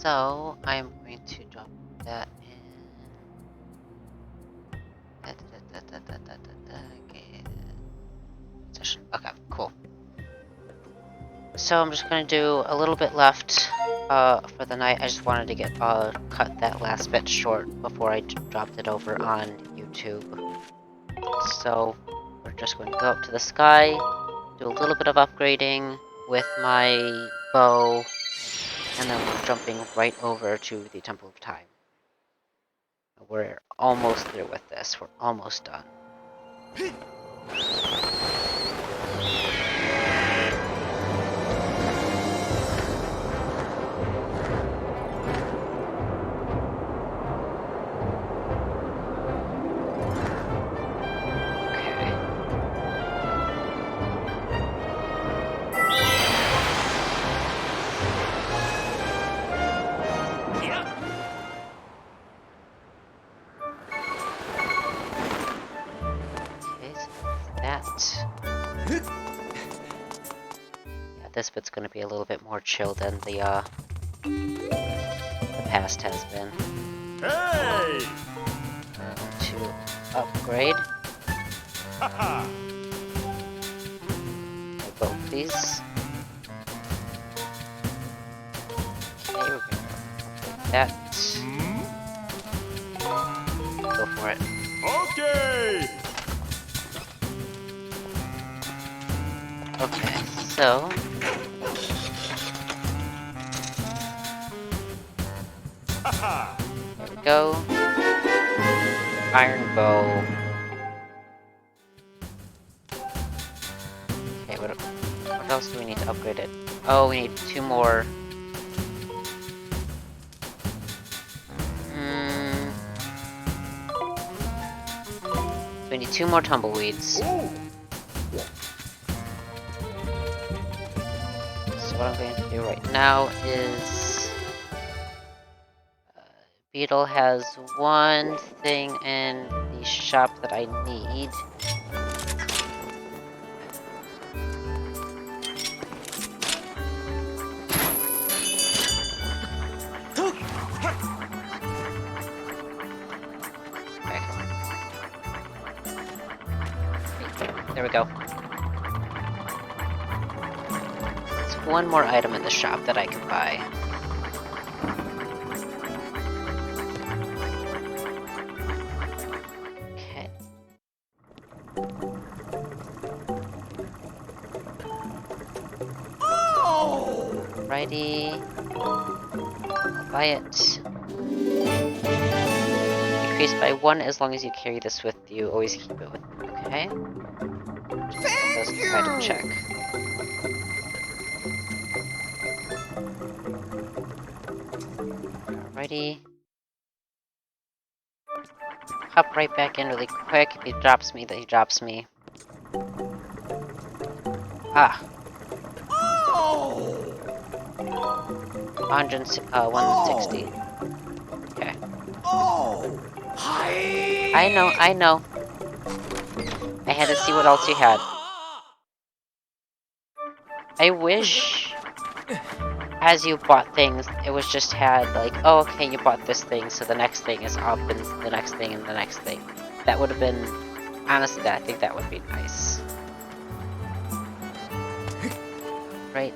So I'm going to drop that in. Okay. Session. Okay, cool. So I'm just gonna do a little bit left for the night. I just wanted to get cut that last bit short before I dropped it over on YouTube. So we're just going to go up to the sky, do a little bit of upgrading with my bow, and then we're jumping right over to the Temple of Time. We're almost through with this. We're almost done. This bit's gonna be a little bit more chill than the past has been. Hey! To upgrade. Both these. Okay, we're gonna upgrade that. Go for it. Okay! Okay, so there we go. Iron bow. Okay, what else do we need to upgrade it? Oh, we need 2 more. So we need 2 more tumbleweeds. Ooh. So what I'm going to do right now is Beetle has one thing in the shop that I need. Okay. There we go. There's one more item in the shop that I can buy. Alrighty. I'll buy it. Increase by 1 as long as you carry this with you. Always keep it with you, okay? Just item check. Alrighty. Hop right back in really quick. If he drops me, then he drops me. Ah. 160. Okay. I know. I had to see what else you had. I wish, as you bought things, it was just had like, oh, okay, you bought this thing, so the next thing is up, and the next thing, and the next thing. That would have been, honestly, I think that would be nice. Right.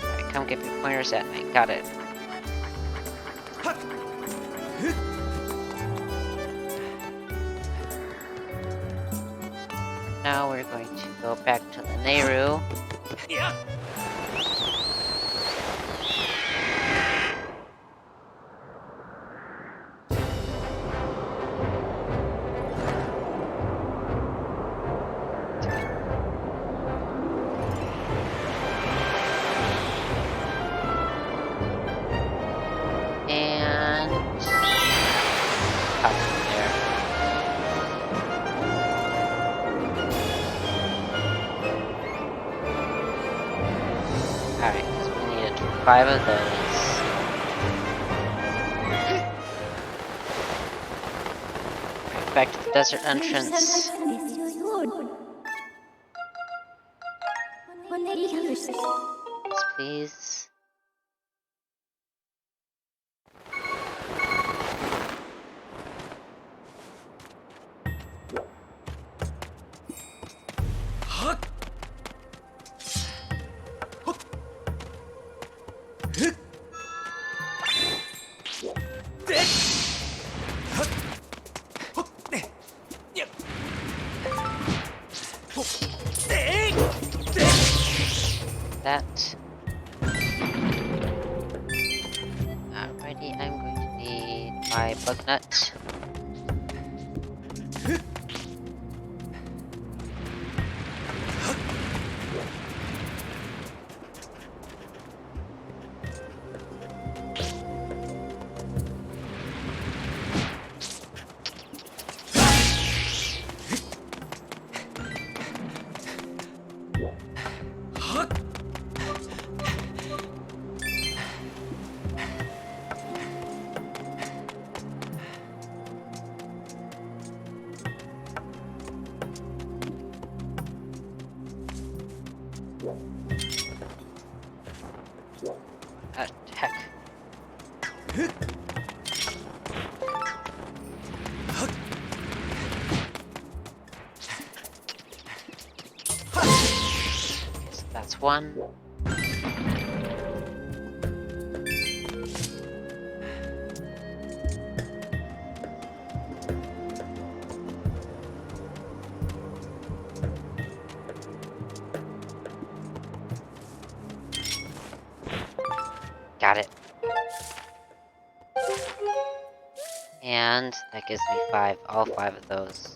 Alright, come get your pointers at me. Got it. Now we're going to go back to the Nehru. Yeah. Alright, because we needed 5 of those. Right, back to the desert entrance. Yes, please. That. Alrighty, I'm going to need my bug nut. Heck. Okay, so that's one. Got it. And that gives me all five of those.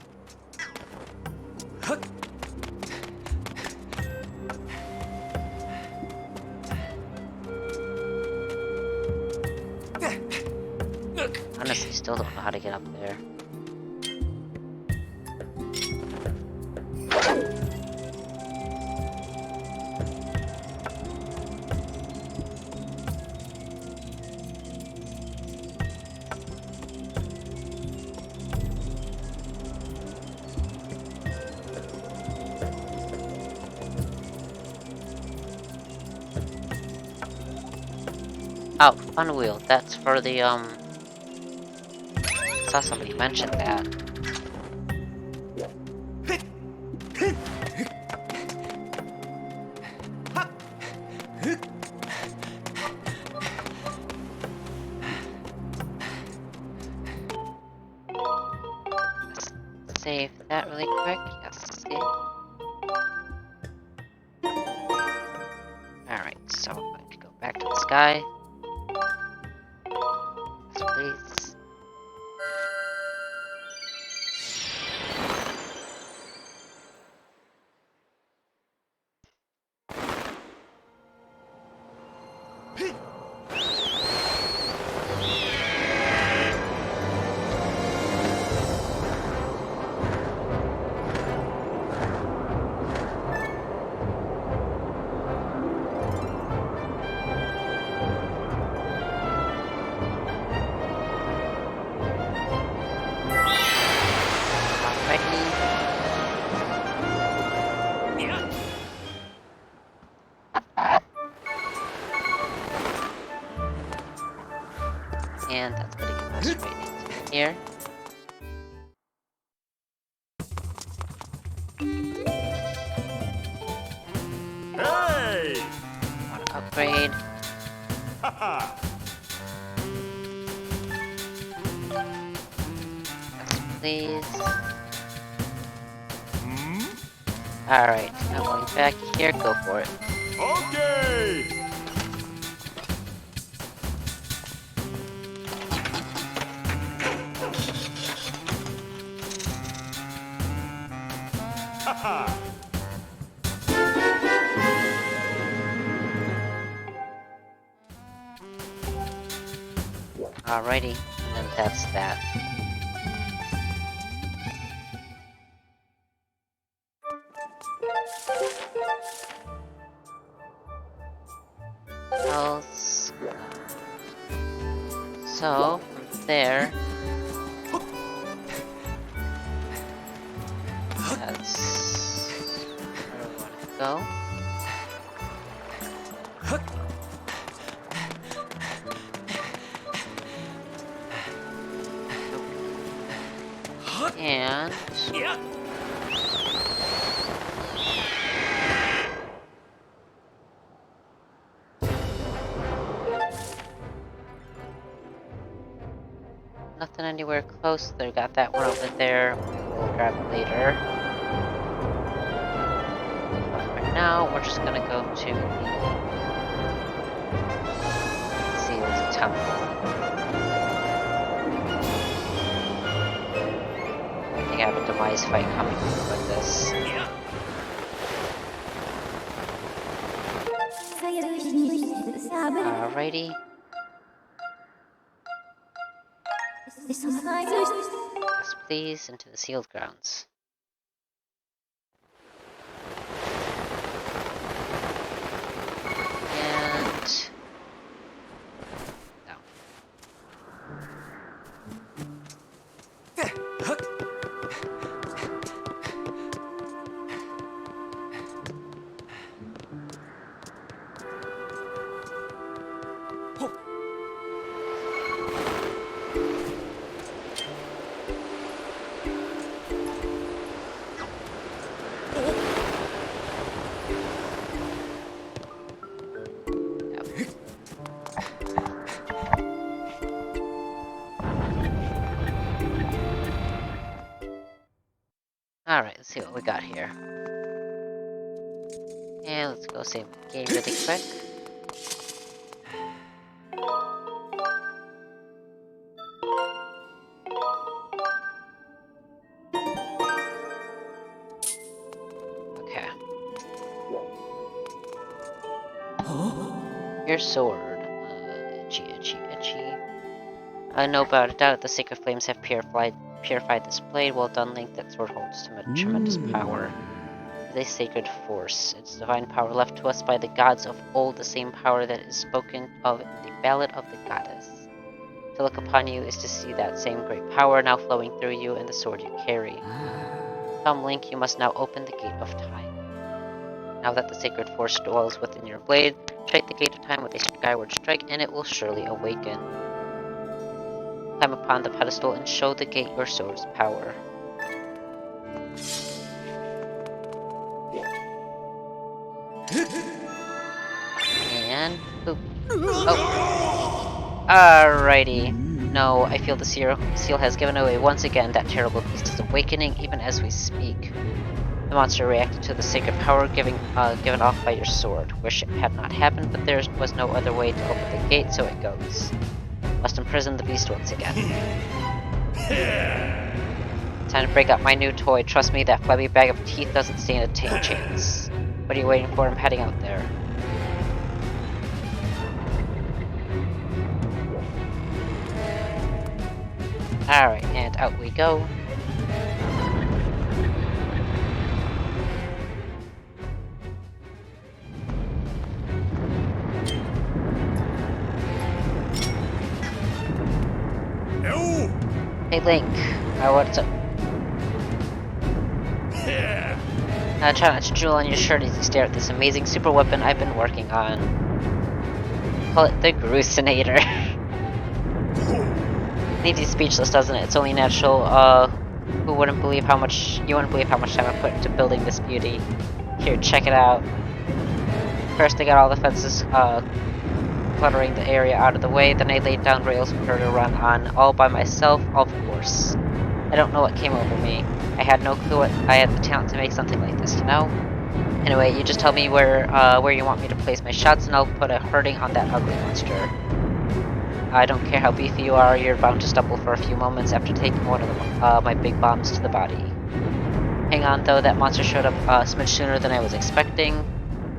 Honestly, still don't know how to get up there. Oh, fun wheel. That's for the, I saw somebody mention that. Let's save that really quick. Yes, save. Alright, so I'm going to go back to the sky. Yes, please. And that's gonna get us right into here. Hey! Want to upgrade. Haha! Yes, please. Hmm? Alright, now going back here, go for it. Okay! Haha! Alrighty, and then that's that. Else. So, from there, that's where I want to go. And... nothing anywhere close. They got that one over there. We'll grab it later. But for now, we're just gonna go to the sealed temple. I think I have a demise fight coming with this. Alrighty. Yes, please, into the sealed grounds. And... no. Alright, let's see what we got here. And let's go save the game really quick. Okay. Your sword. Itchy. No doubt that the sacred flames have purified this blade. Well done, Link. That sword holds tremendous power. It is a sacred force. Its divine power left to us by the gods of old, the same power that is spoken of in the Ballad of the Goddess. To look upon you is to see that same great power now flowing through you and the sword you carry. Come, Link, you must now open the gate of time. Now that the sacred force dwells within your blade, strike the gate of time with a skyward strike, and it will surely awaken. Climb upon the pedestal and show the gate your sword's power. And... boop. Oh. Alrighty. No, I feel the seal has given away once again. That terrible beast is awakening even as we speak. The monster reacted to the sacred power given off by your sword. Wish it had not happened, but there was no other way to open the gate, so it goes. Must imprison the beast once again. Time to break out my new toy. Trust me, that flabby bag of teeth doesn't stand a chance. What are you waiting for? I'm heading out there. Alright, and out we go. Hey Link, what's up? Try not to drool on your shirt as you stare at this amazing super weapon I've been working on. Call it the Grucinator. Leaves you speechless, doesn't it? It's only natural. You wouldn't believe how much time I put into building this beauty. Here, check it out. First, I got all the fences cluttering the area out of the way, then I laid down rails for her to run on, all by myself, of course. I don't know what came over me. I had no clue I had the talent to make something like this, you know? Anyway, you just tell me where you want me to place my shots, and I'll put a hurting on that ugly monster. I don't care how beefy you are, you're bound to stumble for a few moments after taking one of my big bombs to the body. Hang on though, that monster showed up a smidge sooner than I was expecting.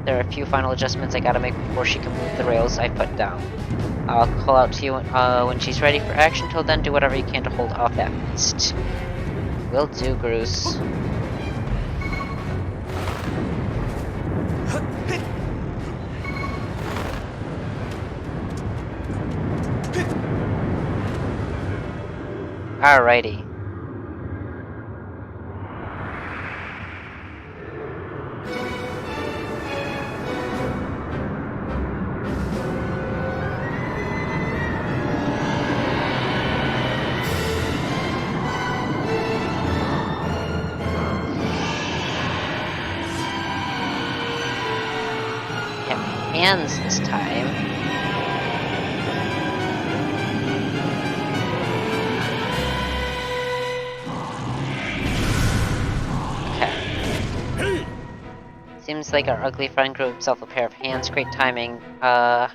There are a few final adjustments I gotta make before she can move the rails I put down. I'll call out to you when she's ready for action. Till then, do whatever you can to hold off that beast. Will do, Bruce. Alrighty. hands this time. Okay. Seems like our ugly friend grew himself a pair of hands. Great timing. Hope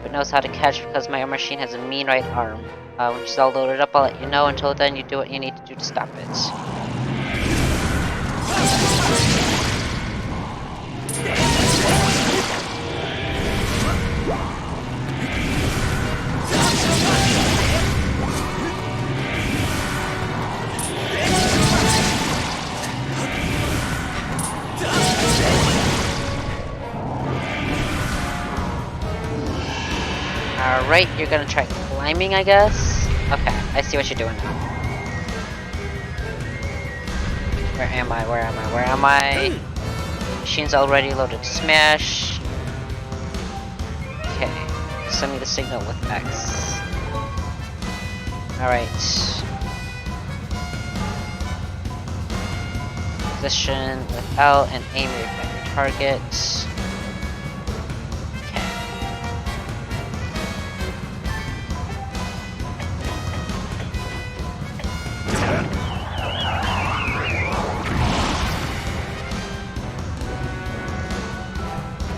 it knows how to catch because my machine has a mean right arm. When she's all loaded up, I'll let you know. Until then, you do what you need to do to stop it. Alright, you're gonna try climbing, I guess? Okay, I see what you're doing now. Where am I? Where am I? Where am I? Machine's already loaded. Smash. Okay. Send me the signal with X. Alright. Position with L and aim at your target.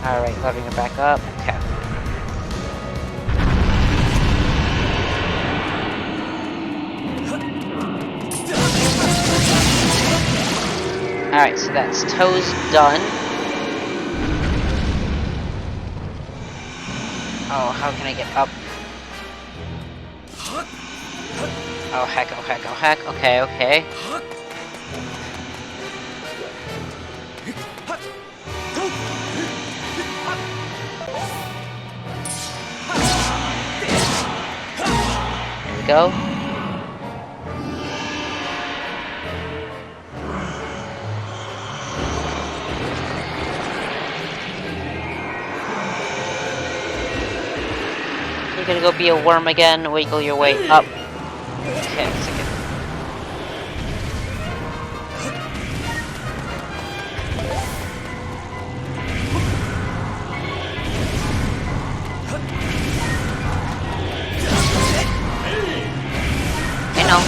Alright, loading it back up. Okay. Alright, so that's toes done. Oh, how can I get up? Oh heck, oh heck, oh heck. Okay, okay. Go. You're gonna go be a worm again, wiggle your way up. Okay, a second. I know.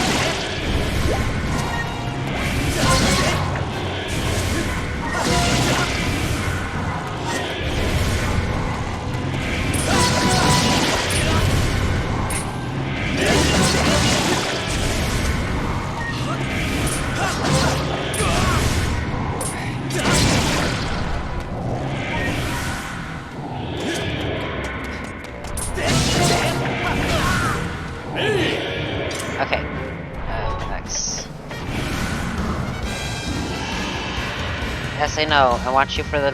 Okay. Next. Yes, I know. I want you for the...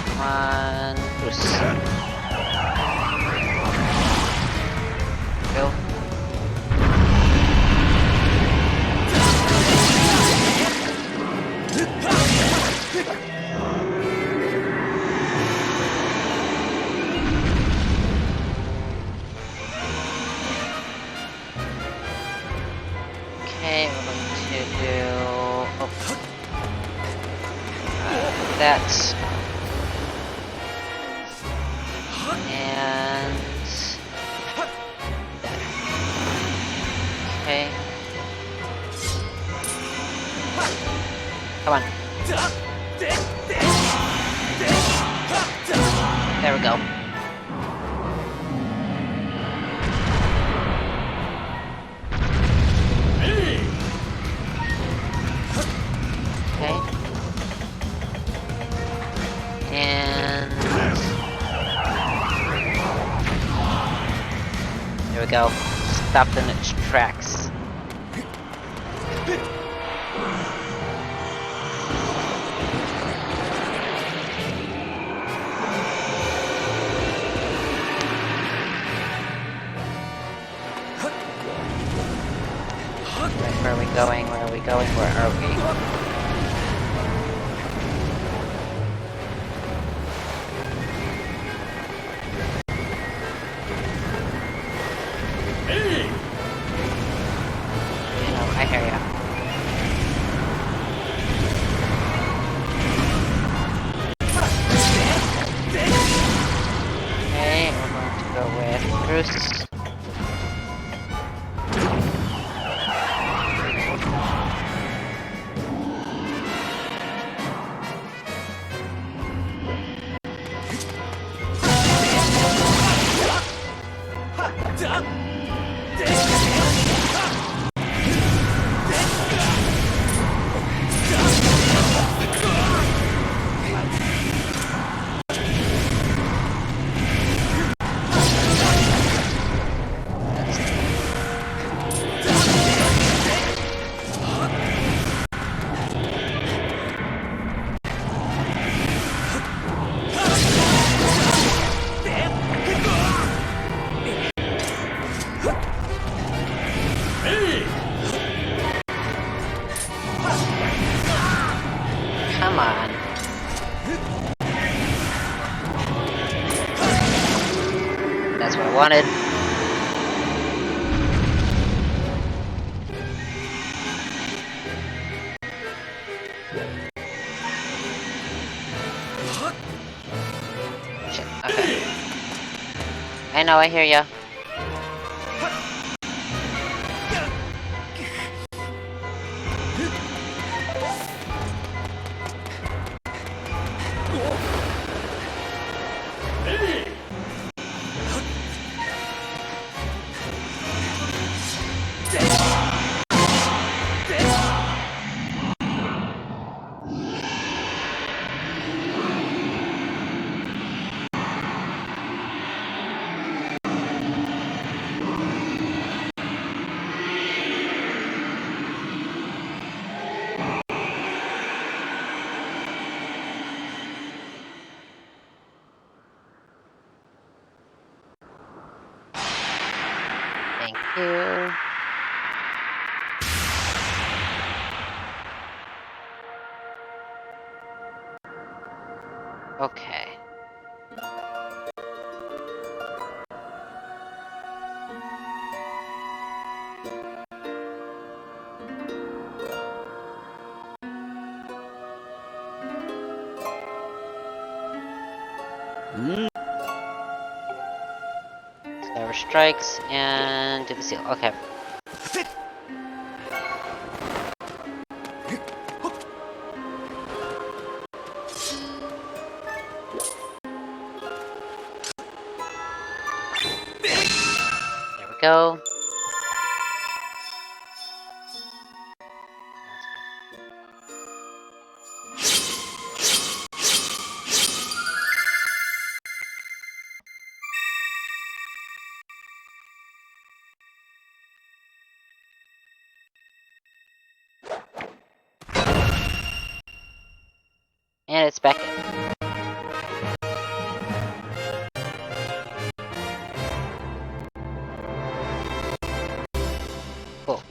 Come on, Bruce. Go. Okay, we're going to do that. And that. Okay. Come on. There we go. There we go. Stopped in its tracks. Where are we going? Where are we going? Where are we? Bruce. Come on. That's what I wanted. Shit, okay. I know, I hear ya. Thank you. Okay. Skyward strikes and do the seal. Okay. There we go. And it's back in. Cool.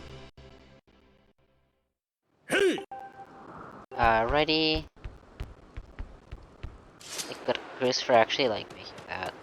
Alrighty. Like, good Chris for actually like making that.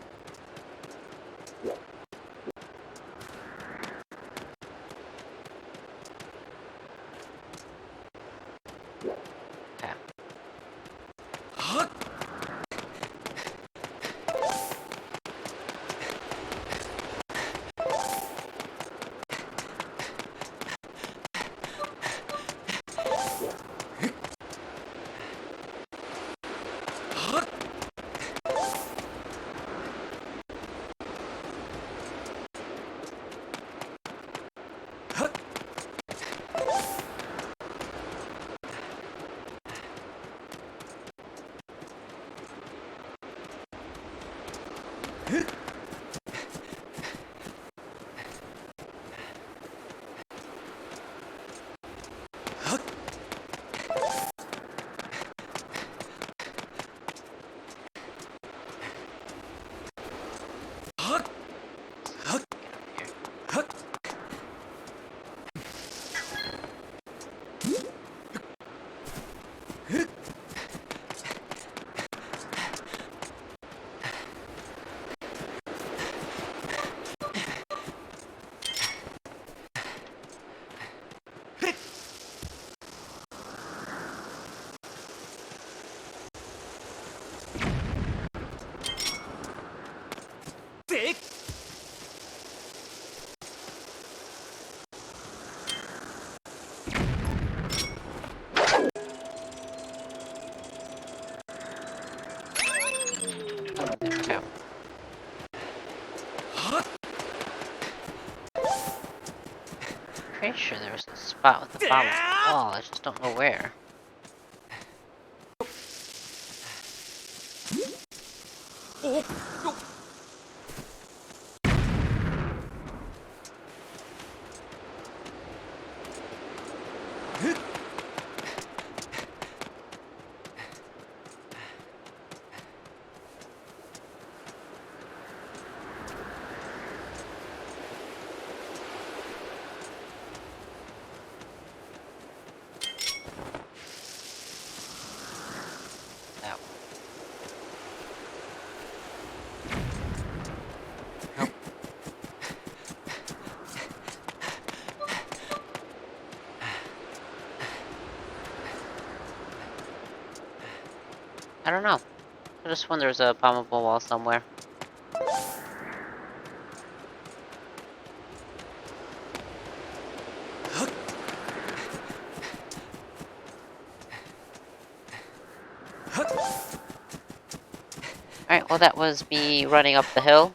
Okay. Pretty sure there was a spot with the bomb on the wall, I just don't know where. That one. Nope. I don't know. I just wonder there's a bombable wall somewhere. Alright, well that was me running up the hill.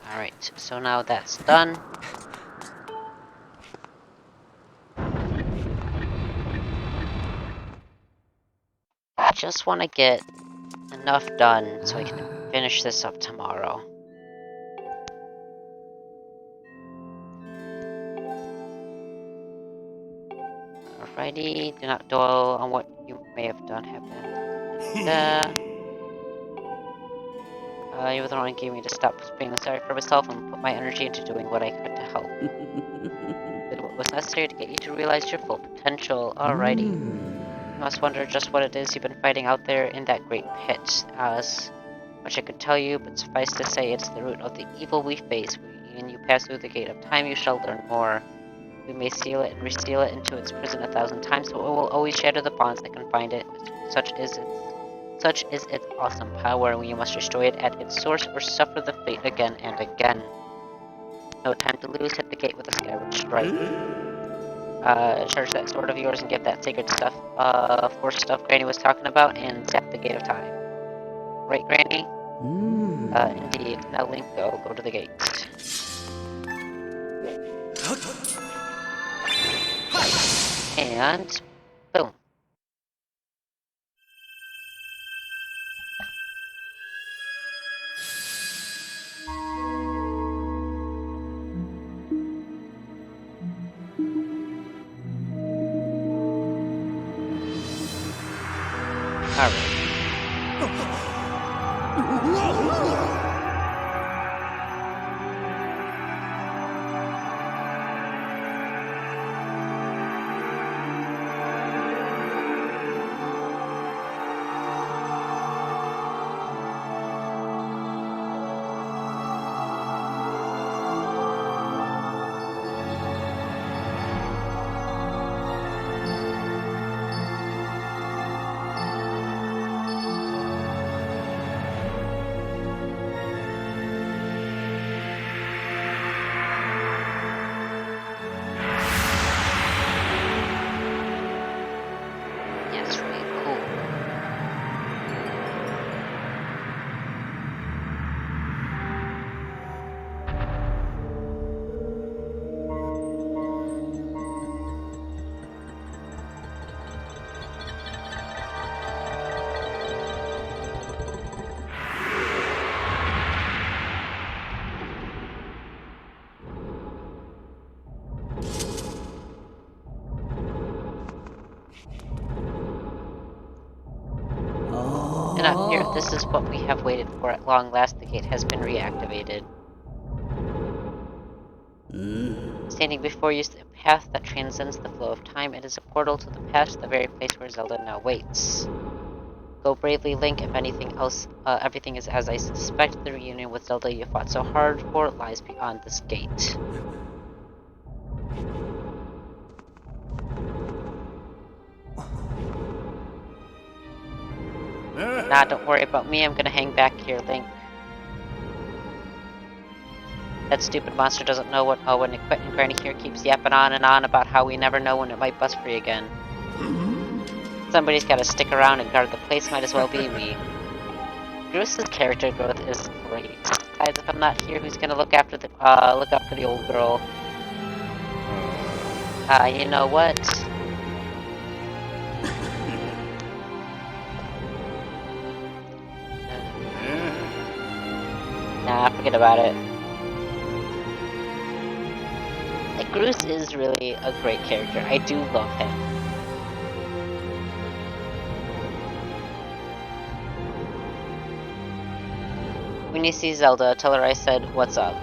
Alright, so now that's done. I just want to get enough done so I can finish this up tomorrow. Alrighty, do not dwell on what you may have done happen. You were the one who gave me to stop feeling sorry for myself and put my energy into doing what I could to help. Did what was necessary to get you to realize your full potential. Alrighty. You must wonder just what it is you've been fighting out there in that great pit. As much I could tell you, but suffice to say it's the root of the evil we face. When you pass through the gate of time, you shall learn more. We may seal it and reseal it into its prison 1,000 times, but it will always shatter the bonds that confine it. Such is its awesome power, and you must destroy it at its source or suffer the fate again and again. No time to lose, hit the gate with a Skyward Strike. Charge that sword of yours and get that sacred stuff, force stuff Granny was talking about, and zap the gate of time. Right, Granny? Indeed. Now Link, go to the gate. And boom. Alright. And up here, this is what we have waited for. At long last, the gate has been reactivated. Standing before you is a path that transcends the flow of time. It is a portal to the past, the very place where Zelda now waits. Go bravely, Link. If anything else, everything is as I suspect. The reunion with Zelda you fought so hard for lies beyond this gate. Nah, don't worry about me. I'm gonna hang back here, Link. That stupid monster doesn't know what Owen and Granny here keeps yapping on and on about how we never know when it might bust free again. Somebody's gotta stick around and guard the place, might as well be me. Bruce's character growth is great. Besides, if I'm not here, who's gonna look after the look after the old girl? You know what? Nah, forget about it. Like, Bruce is really a great character. I do love him. When you see Zelda, tell her I said, "What's up?"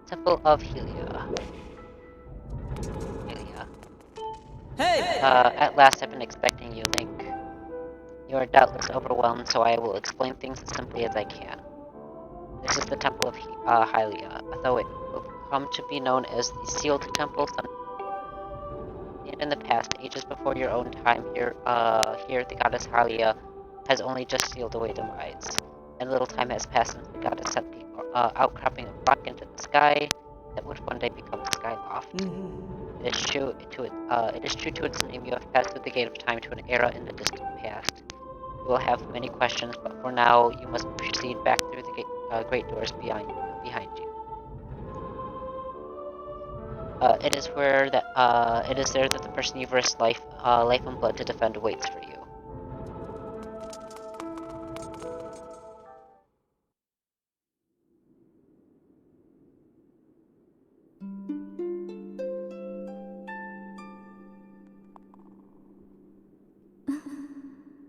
Temple of Helia. Hey! At last I've been expecting you, Link. You are doubtless overwhelmed, so I will explain things as simply as I can. This is the Temple of Hylia, though it will come to be known as the Sealed Temple. And in the past, ages before your own time, here the goddess Hylia has only just sealed away demise. And little time has passed since the goddess set the outcropping of rock into the sky that would one day become the Skyloft. It is true to its name. You have passed through the gate of time to an era in the distant past. You will have many questions, but for now, you must proceed back through the great doors behind you. It is there that the person you've risked life and blood to defend waits for you.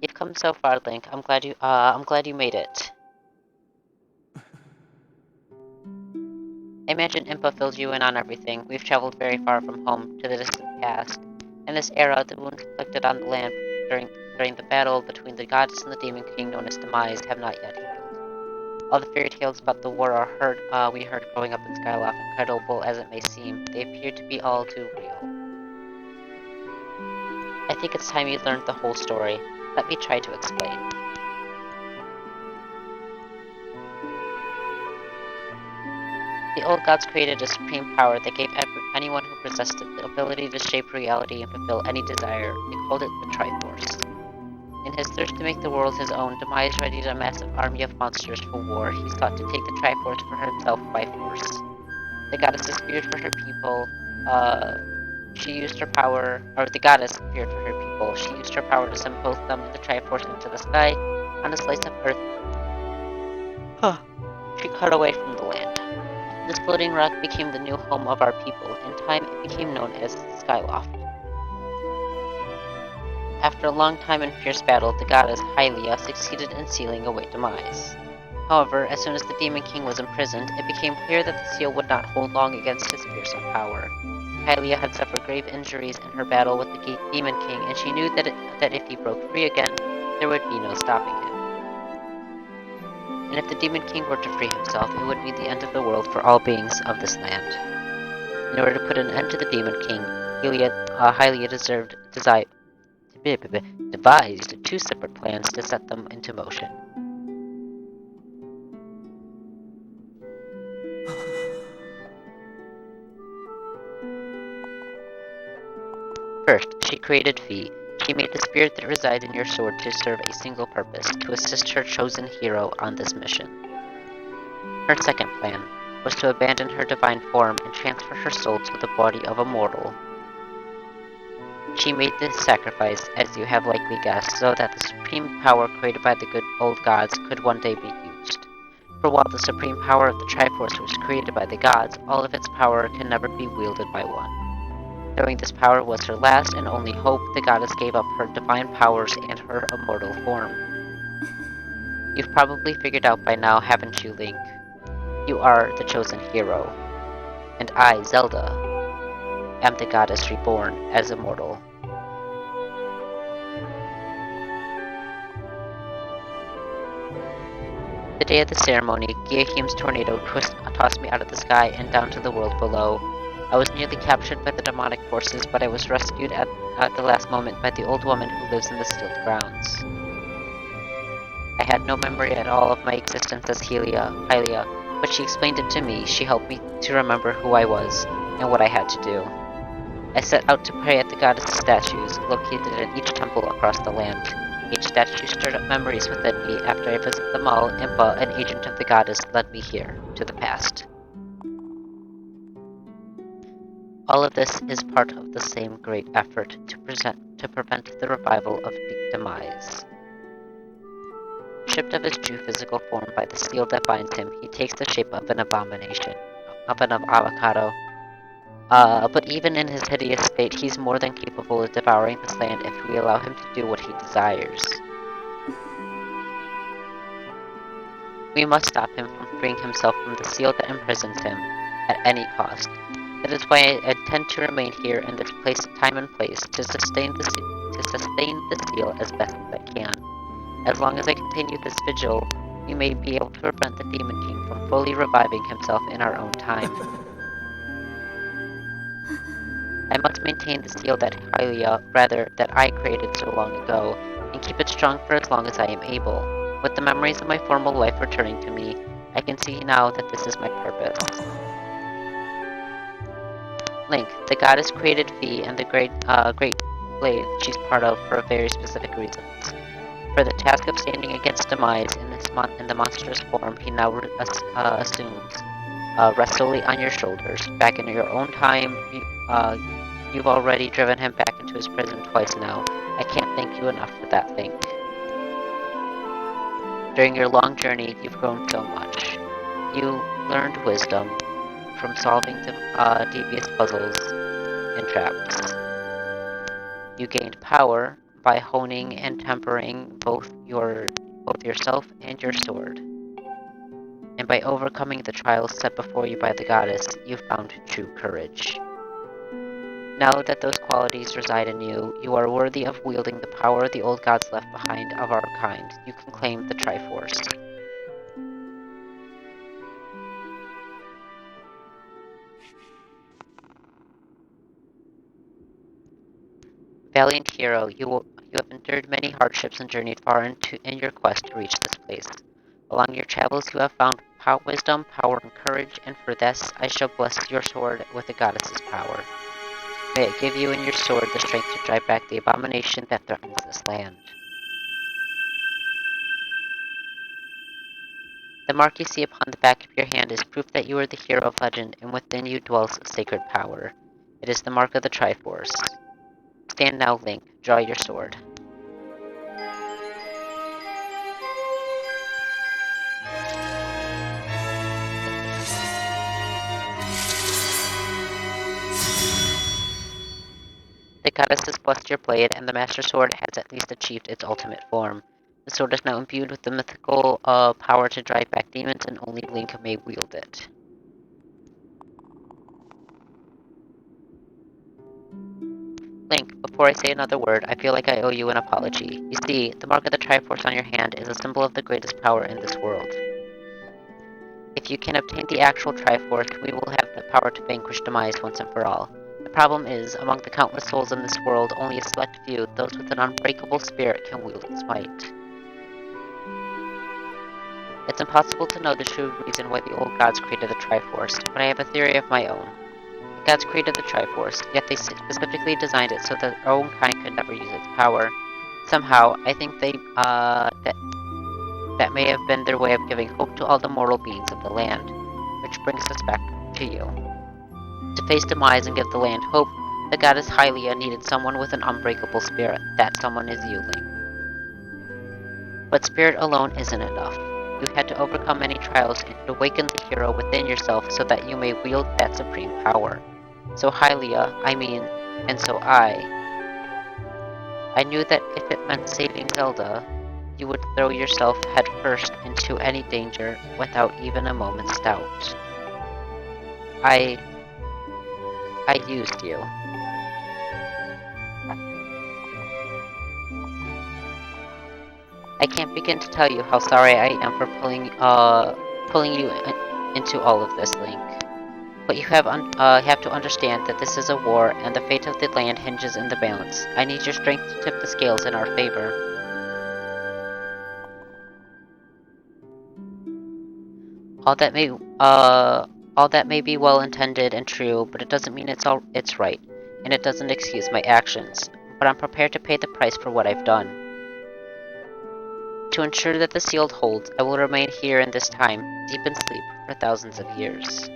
You've come so far, Link. I'm glad you made it. I imagine Impa filled you in on everything. We've traveled very far from home to the distant past. In this era, the wounds inflicted on the land during the battle between the goddess and the Demon King known as Demise have not yet healed. All the fairy tales about the war we heard growing up in Skyloft, incredible as it may seem, they appear to be all too real. I think it's time you learned the whole story. Let me try to explain. The old gods created a supreme power that gave anyone who possessed it the ability to shape reality and fulfill any desire. They called it the Triforce. In his thirst to make the world his own, Demise readied a massive army of monsters for war. He sought to take the Triforce for himself by force. The goddess feared for her people. The goddess feared for her people. She used her power to send both them the Triforce into the sky on a slice of earth. She cut away from the land. This floating rock became the new home of our people. In time, it became known as Skyloft. After a long time and fierce battle, the goddess Hylia succeeded in sealing away Demise. However, as soon as the Demon King was imprisoned, it became clear that the seal would not hold long against his fearsome power. Hylia had suffered grave injuries in her battle with the Demon King, and she knew that if he broke free again, there would be no stopping him. And if the Demon King were to free himself, it would be the end of the world for all beings of this land. In order to put an end to the Demon King, Hylia devised two separate plans to set them into motion. First, she created Fi. She made the spirit that resides in your sword to serve a single purpose, to assist her chosen hero on this mission. Her second plan was to abandon her divine form and transfer her soul to the body of a mortal. She made this sacrifice, as you have likely guessed, so that the supreme power created by the good old gods could one day be used. For while the supreme power of the Triforce was created by the gods, all of its power can never be wielded by one. Knowing this power was her last and only hope, the goddess gave up her divine powers and her immortal form. You've probably figured out by now, haven't you, Link? You are the chosen hero. And I, Zelda, am the goddess reborn as immortal. The day of the ceremony, Giahim's tornado tossed me out of the sky and down to the world below. I was nearly captured by the demonic forces, but I was rescued at the last moment by the old woman who lives in the sealed grounds. I had no memory at all of my existence as Hylia, but she explained it to me. She helped me to remember who I was and what I had to do. I set out to pray at the goddess' statues, located in each temple across the land. Each statue stirred up memories within me. After I visited them all, Impa, an agent of the goddess, led me here, to the past. All of this is part of the same great effort to prevent the revival of the demise. Stripped of his true physical form by the seal that binds him, he takes the shape of an abomination, of an avocado. But even in his hideous state, he's more than capable of devouring this land if we allow him to do what he desires. We must stop him from freeing himself from the seal that imprisons him, at any cost. That is why I intend to remain here in this time and place, to sustain the seal as best as I can. As long as I continue this vigil, we may be able to prevent the Demon King from fully reviving himself in our own time. I must maintain the seal that I created so long ago, and keep it strong for as long as I am able. With the memories of my former life returning to me, I can see now that this is my purpose. Link, the goddess created Fi and the great blade she's part of for very specific reasons. For the task of standing against demise in the monstrous form he now assumes, rests solely on your shoulders. Back in your own time, you've already driven him back into his prison twice now. I can't thank you enough for that, Link. During your long journey, you've grown so much. You learned wisdom from solving devious puzzles and traps. You gained power by honing and tempering both yourself and your sword. And by overcoming the trials set before you by the goddess, you found true courage. Now that those qualities reside in you, you are worthy of wielding the power the old gods left behind of our kind. You can claim the Triforce. Valiant hero, you have endured many hardships and journeyed far in your quest to reach this place. Along your travels you have found wisdom, power, and courage, and for this I shall bless your sword with the goddess's power. May it give you and your sword the strength to drive back the abomination that threatens this land. The mark you see upon the back of your hand is proof that you are the hero of legend, and within you dwells sacred power. It is the mark of the Triforce. Stand now, Link. Draw your sword. The goddess has blessed your blade, and the Master Sword has at least achieved its ultimate form. The sword is now imbued with the mythical power to drive back demons, and only Link may wield it. Link, before I say another word, I feel like I owe you an apology. You see, the mark of the Triforce on your hand is a symbol of the greatest power in this world. If you can obtain the actual Triforce, we will have the power to vanquish demise once and for all. The problem is, among the countless souls in this world, only a select few, those with an unbreakable spirit, can wield its might. It's impossible to know the true reason why the old gods created the Triforce, but I have a theory of my own. The gods created the Triforce, yet they specifically designed it so that their own kind could never use its power. Somehow, I think that may have been their way of giving hope to all the mortal beings of the land. Which brings us back to you. To face demise and give the land hope, the goddess Hylia needed someone with an unbreakable spirit. That someone is you, Link. But spirit alone isn't enough. You had to overcome many trials and awaken the hero within yourself so that you may wield that supreme power. So Hylia, and so I knew that if it meant saving Zelda, you would throw yourself headfirst into any danger without even a moment's doubt. I used you. I can't begin to tell you how sorry I am for pulling you into all of this, Link. But you have to understand that this is a war, and the fate of the land hinges in the balance. I need your strength to tip the scales in our favor. All that may be well intended and true, but it doesn't mean it's right, and it doesn't excuse my actions. But I'm prepared to pay the price for what I've done. To ensure that the shield holds, I will remain here in this time, deep in sleep, for thousands of years.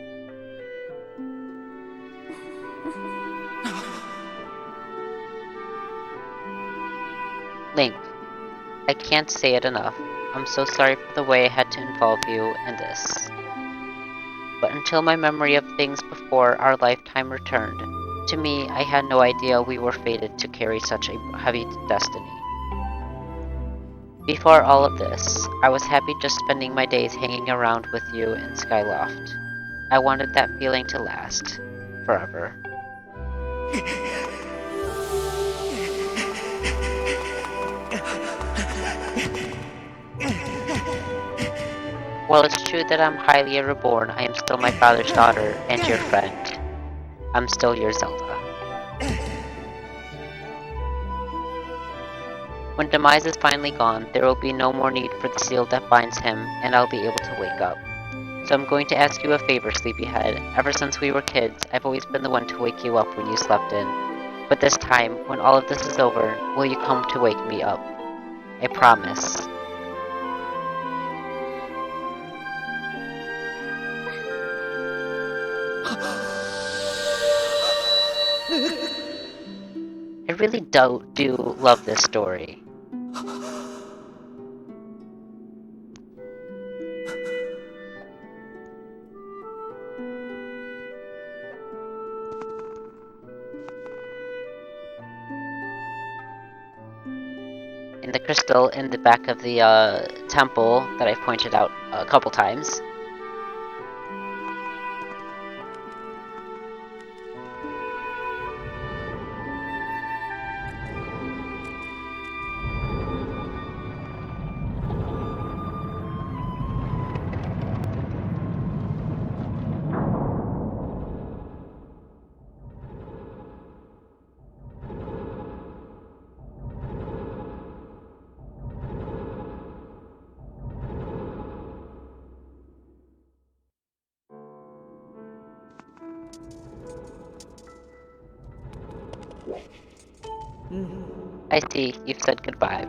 Link, I can't say it enough. I'm so sorry for the way I had to involve you in this. But until my memory of things before our lifetime returned, to me, I had no idea we were fated to carry such a heavy destiny. Before all of this, I was happy just spending my days hanging around with you in Skyloft. I wanted that feeling to last forever. While it's true that I'm highly reborn, I am still my father's daughter and your friend. I'm still your Zelda. When Demise is finally gone, there will be no more need for the seal that binds him, and I'll be able to wake up. So I'm going to ask you a favor, Sleepyhead. Ever since we were kids, I've always been the one to wake you up when you slept in. But this time, when all of this is over, will you come to wake me up? I promise. I really do love this story. And the crystal in the back of the temple that I've pointed out a couple times. I see, you've said goodbye.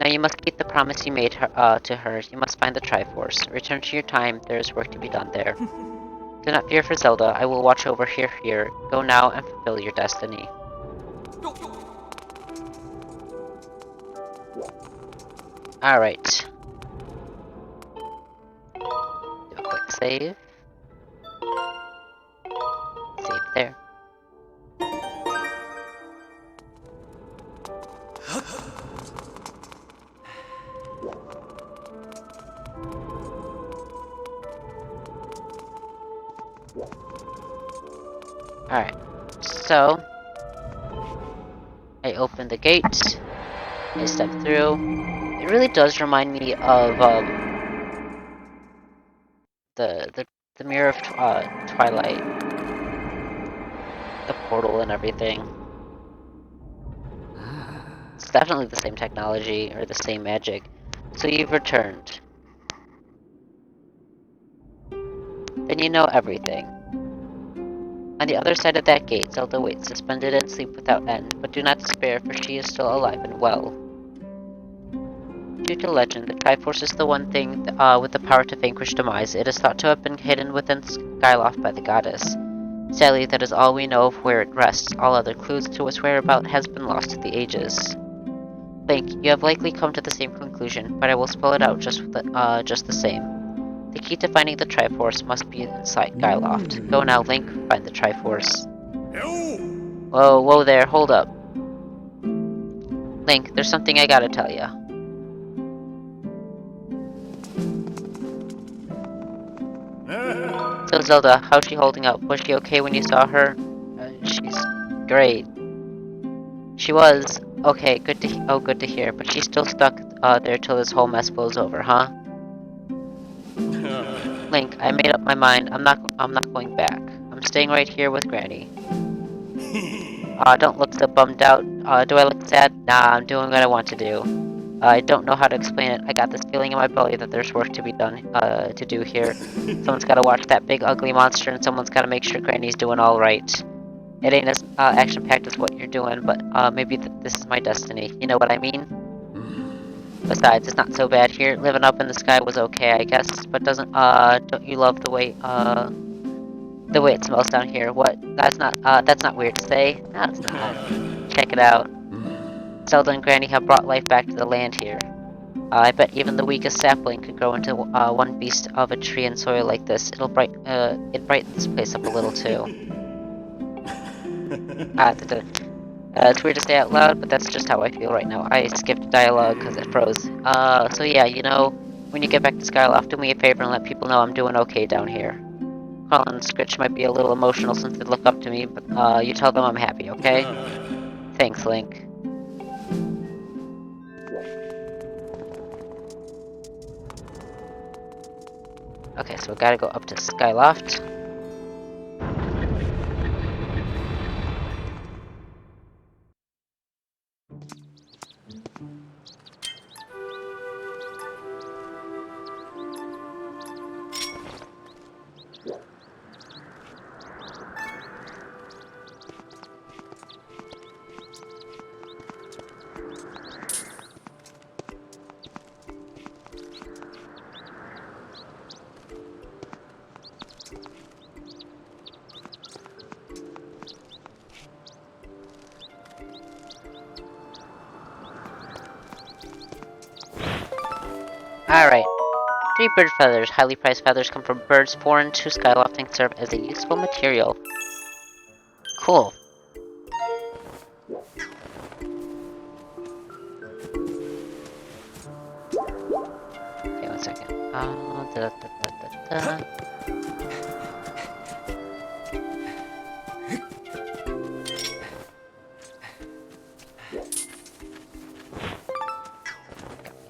Now you must keep the promise you made to her. You must find the Triforce. Return to your time, there is work to be done there. Do not fear for Zelda, I will watch over here. Go now and fulfill your destiny. Alright. Do a quick save. Save there. Alright, so I open the gate, I step through. It really does remind me of the Mirror of Twilight, the portal and everything. It's definitely the same technology or the same magic. So you've returned. Then you know everything. On the other side of that gate, Zelda waits, suspended in sleep without end, but do not despair, for she is still alive and well. Due to legend, the Triforce is the one thing with the power to vanquish Demise. It is thought to have been hidden within Skyloft by the goddess. Sadly, that is all we know of where it rests. All other clues to its whereabouts has been lost to the ages. Link, you have likely come to the same conclusion, but I will spell it out just the same. The key to finding the Triforce must be inside Skyloft. Go now, Link. Find the Triforce. Yo! Whoa there, hold up. Link, there's something I gotta tell ya. So Zelda, how's she holding up? Was she okay when you saw her? She's great. She was. Okay, good to hear. But she's still stuck there till this whole mess blows over, huh? Link, I made up my mind. I'm not going back. I'm staying right here with Granny. Don't look so bummed out. Do I look sad? Nah, I'm doing what I want to do. I don't know how to explain it. I got this feeling in my belly that there's work to be done, to do here. Someone's gotta watch that big ugly monster, and someone's gotta make sure Granny's doing alright. It ain't as action-packed as what you're doing, but maybe this is my destiny. You know what I mean? Besides, it's not so bad here. Living up in the sky was okay, I guess. But don't you love the way it smells down here? What? That's not weird to say. No, it's not. Check it out. Zelda and Granny have brought life back to the land here. I bet even the weakest sapling could grow into one beast of a tree in soil like this. It brightens this place up a little too. It's weird to say out loud, but that's just how I feel right now. I skipped dialogue because it froze. So yeah, you know, when you get back to Skyloft, do me a favor and let people know I'm doing okay down here. Colin and Scritch might be a little emotional since they look up to me, but you tell them I'm happy, okay? Thanks, Link. Okay, so we gotta go up to Skyloft. Alright. 3 bird feathers. Highly prized feathers come from birds foreign to Skyloft and serve as a useful material. Cool. Okay, 1 second.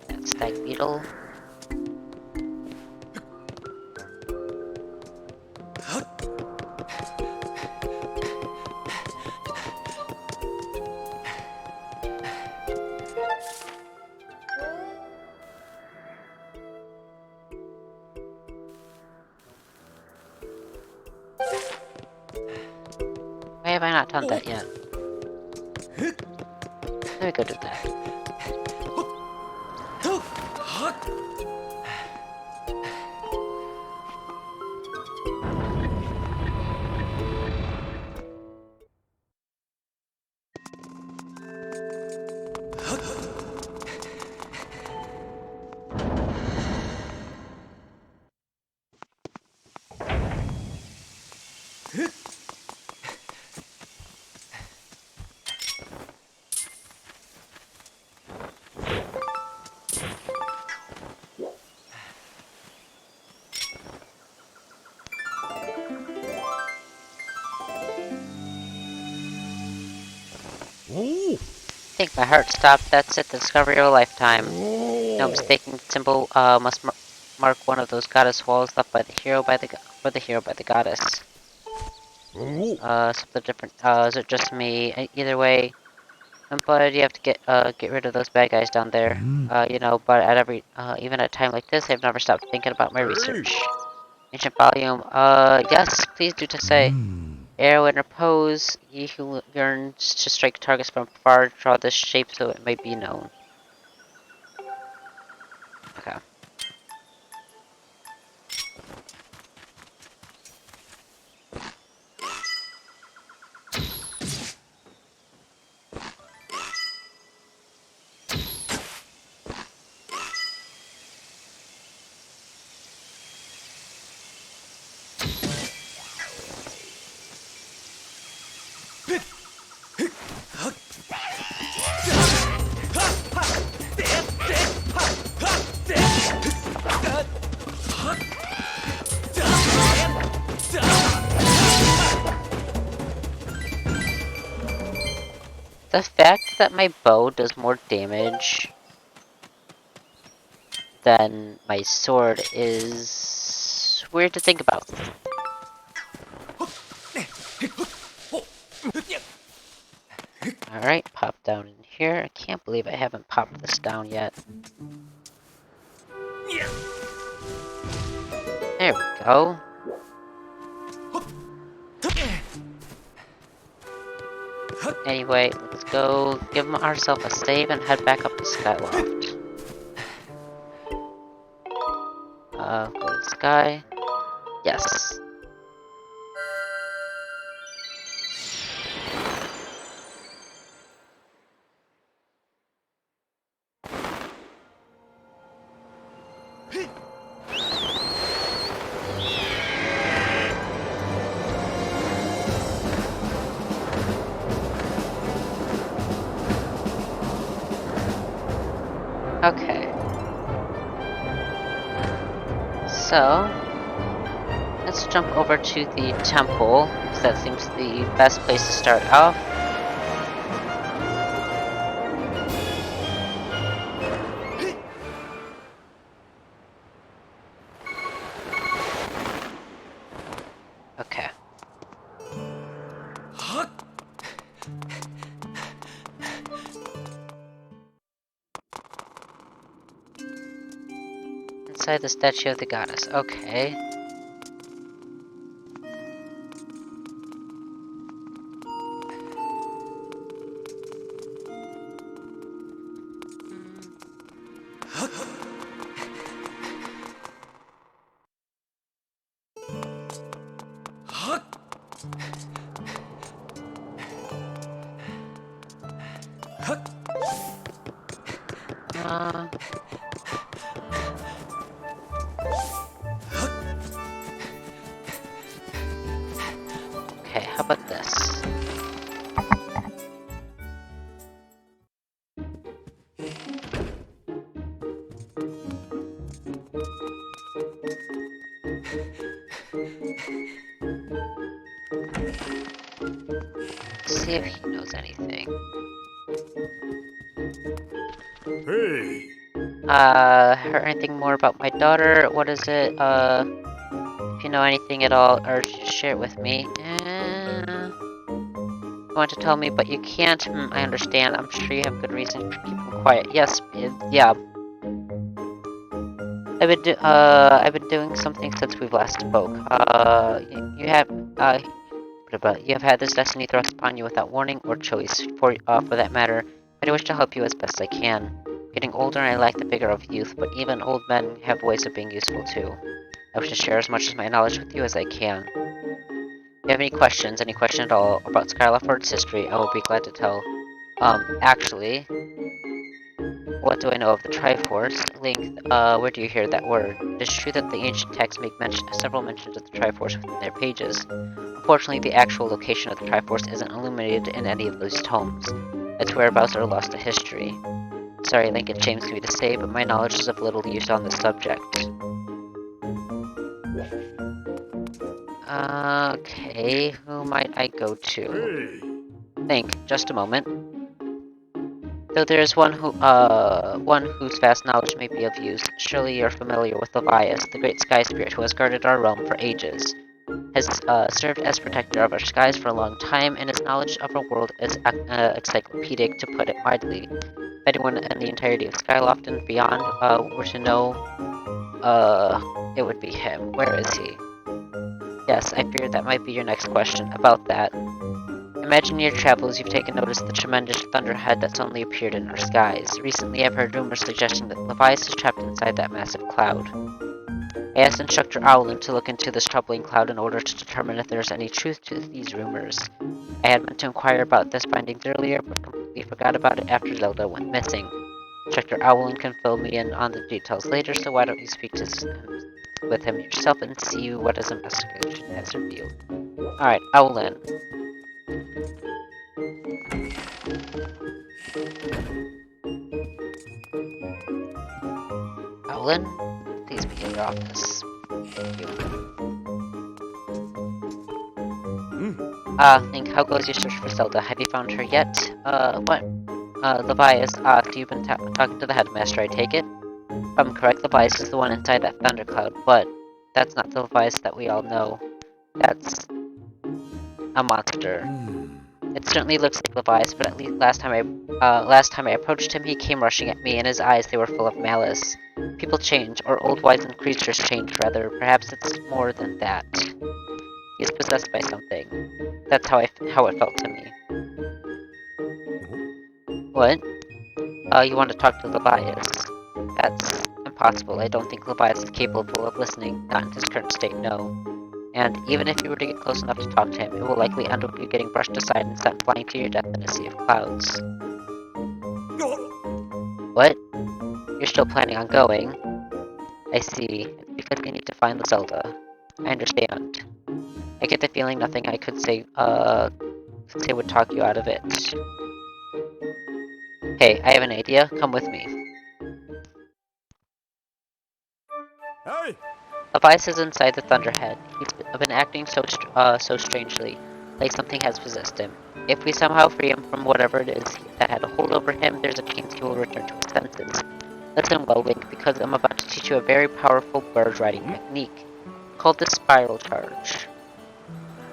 That stag beetle. Why have I not done that yet? Let me go do that. Oh! I think my heart stopped. That's it, the discovery of a lifetime. No mistaking, the symbol must mark one of those goddess walls left by the hero by the goddess. Something different. Is it just me? Either way, but you have to get rid of those bad guys down there. You know, but even at a time like this, I've never stopped thinking about my research. Ancient volume. Yes, please do to say. Arrow in repose. He who yearns to strike targets from far, draw this shape so it may be known. Okay. The fact that my bow does more damage than my sword is weird to think about. Alright, pop down in here. I can't believe I haven't popped this down yet. There we go. Anyway, let's go give ourselves a save and head back up to Skyloft. Go to Sky. Yes. Okay. So, let's jump over to the temple, because that seems the best place to start off. Okay. Inside the statue of the goddess. Okay. Okay, how about this? Let's see if he knows anything. Hey. Heard anything more about my daughter? What is it? If you know anything at all, or share it with me. You want to tell me, but you can't? I understand. I'm sure you have good reason for keeping quiet. Yes, yeah. I've been doing something since we've last spoke. You have had this destiny thrust upon you without warning or choice. For that matter, I wish to help you as best I can. Getting older, and I lack the vigor of youth, but even old men have ways of being useful too. I wish to share as much of my knowledge with you as I can. If you have any question at all about Skyward's history, I will be glad to tell. Actually, what do I know of the Triforce? Link, where do you hear that word? It is true that the ancient texts make several mentions of the Triforce within their pages. Unfortunately, the actual location of the Triforce isn't illuminated in any of those tomes. Its whereabouts are lost to history. Sorry, Link, it shames me to say, but my knowledge is of little use on this subject. Okay, who might I go to? Hey. Think, just a moment. Though there is one whose vast knowledge may be of use. Surely you're familiar with Levias, the great sky spirit who has guarded our realm for ages. Has served as protector of our skies for a long time, and his knowledge of our world is encyclopedic, to put it mildly. If anyone in the entirety of Skyloft and beyond were to know, it would be him. Where is he? Yes, I feared that might be your next question. About that. Imagine in your travels you've taken notice of the tremendous thunderhead that suddenly appeared in our skies. Recently I've heard rumors suggesting that Levias is trapped inside that massive cloud. I asked Instructor Owlin to look into this troubling cloud in order to determine if there's any truth to these rumors. I had meant to inquire about this findings earlier, but completely forgot about it after Zelda went missing. Instructor Owlin can fill me in on the details later, so why don't you speak with him yourself and see what his investigation has revealed. Alright, Owlin. Owlin, please be in your office. Thank you. Link, how goes your search for Zelda? Have you found her yet? What? Levias, you've been talking to the headmaster, I take it? I'm correct, Levias is the one inside that thundercloud, but that's not the Levias that we all know. That's a monster. It certainly looks like Levias, but at least last time I approached him, he came rushing at me, and his eyes, they were full of malice. People change, or old wizened creatures change, rather. Perhaps it's more than that. He's possessed by something. That's how it felt to me. What? You want to talk to Levias? That's impossible. I don't think Levias is capable of listening, not in his current state, no. And even if you were to get close enough to talk to him, it will likely end up you getting brushed aside and sent flying to your death in a sea of clouds. What? You're still planning on going? I see. It's because you need to find the Zelda. I understand. I get the feeling nothing I could say would talk you out of it. Hey, I have an idea. Come with me. Hey! Levias is inside the Thunderhead. He's been acting so strangely, like something has possessed him. If we somehow free him from whatever it is that had a hold over him, there's a chance he will return to his senses. Listen well, Link, because I'm about to teach you a very powerful bird riding technique, called the Spiral Charge.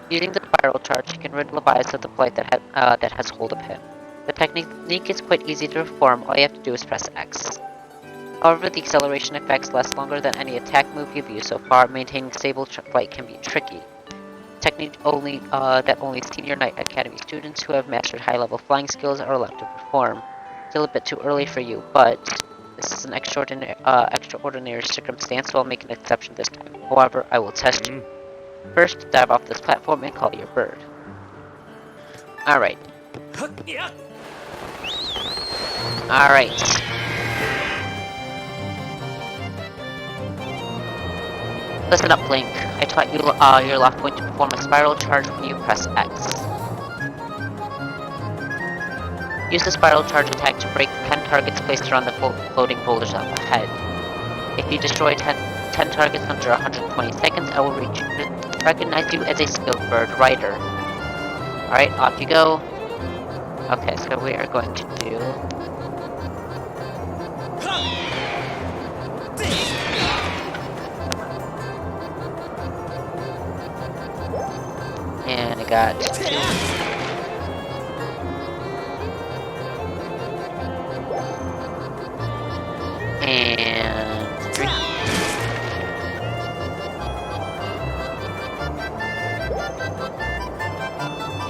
Using the Spiral Charge, you can rid Levias of the blight that has hold of him. The technique is quite easy to perform. All you have to do is press X. However, the acceleration effects last longer than any attack move you've used so far. Maintaining stable flight can be tricky. Technique that only Senior Knight Academy students who have mastered high-level flying skills are allowed to perform. Still a bit too early for you, but this is an extraordinary circumstance, so I'll make an exception this time. However, I will test you. First, dive off this platform and call your bird. Alright. Alright. Listen up, Link. I taught you your left point to perform a spiral charge when you press X. Use the spiral charge attack to break 10 targets placed around the floating boulders up ahead. If you destroy 10 targets under 120 seconds, I will recognize you as a skilled bird rider. Alright, off you go. Okay, so we are going to do... And I got 2. And 3.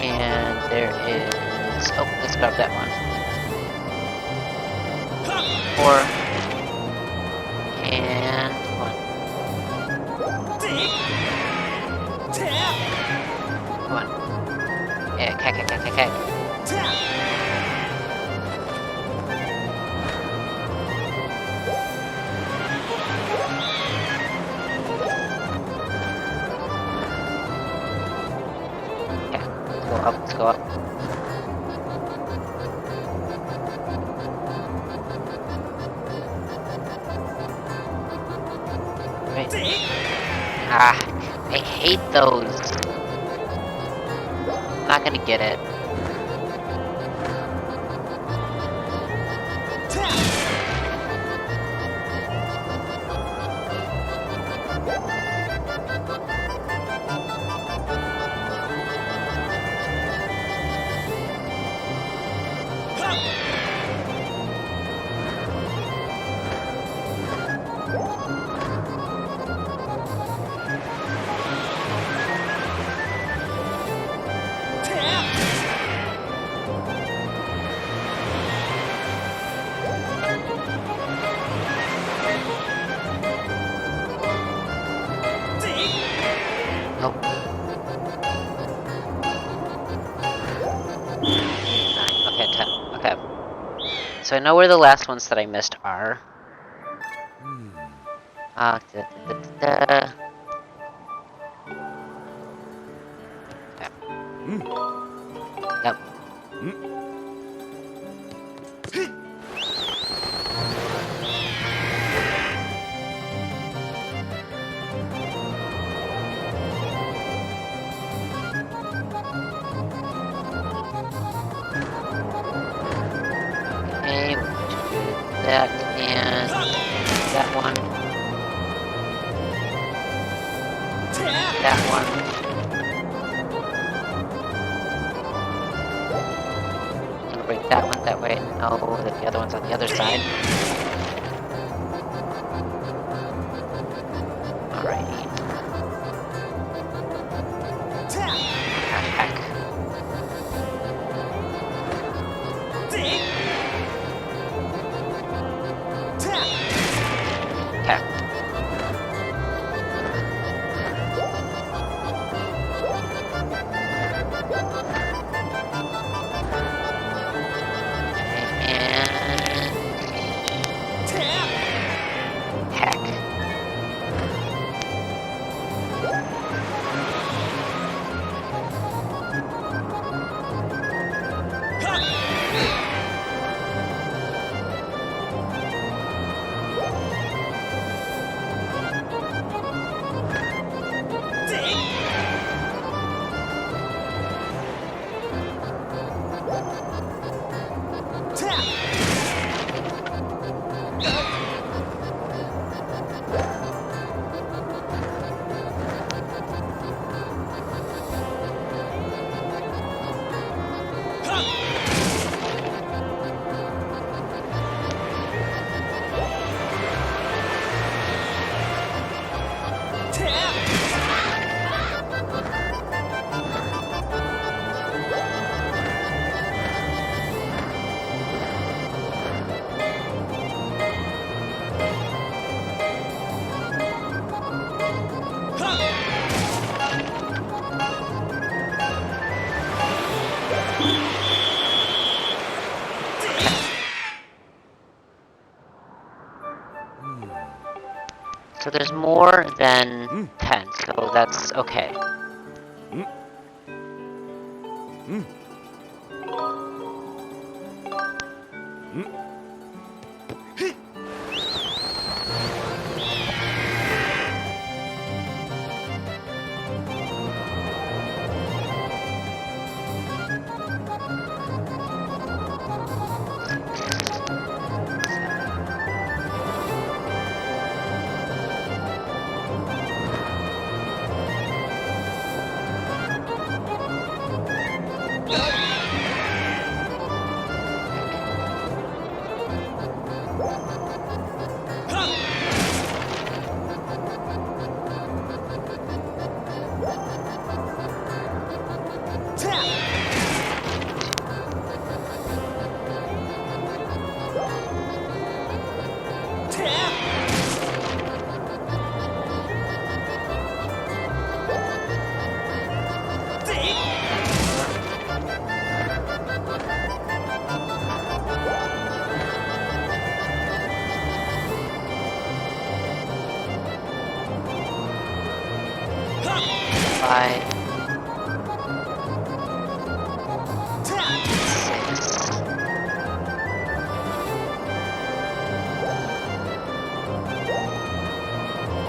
And there is... Oh, let's grab that one. 4. And 1. Yeah, cack. Let's go up. Right. I hate those. I'm not gonna get it. Nope. Okay, 10. Okay. So I know where the last ones that I missed are. Okay. Yep. we're going to do that and that one. That one. I'm gonna break that one that way. No, that the other one's on the other side. Alrighty. Heck. Okay. Heck. So there's more than 10, so that's okay. Five,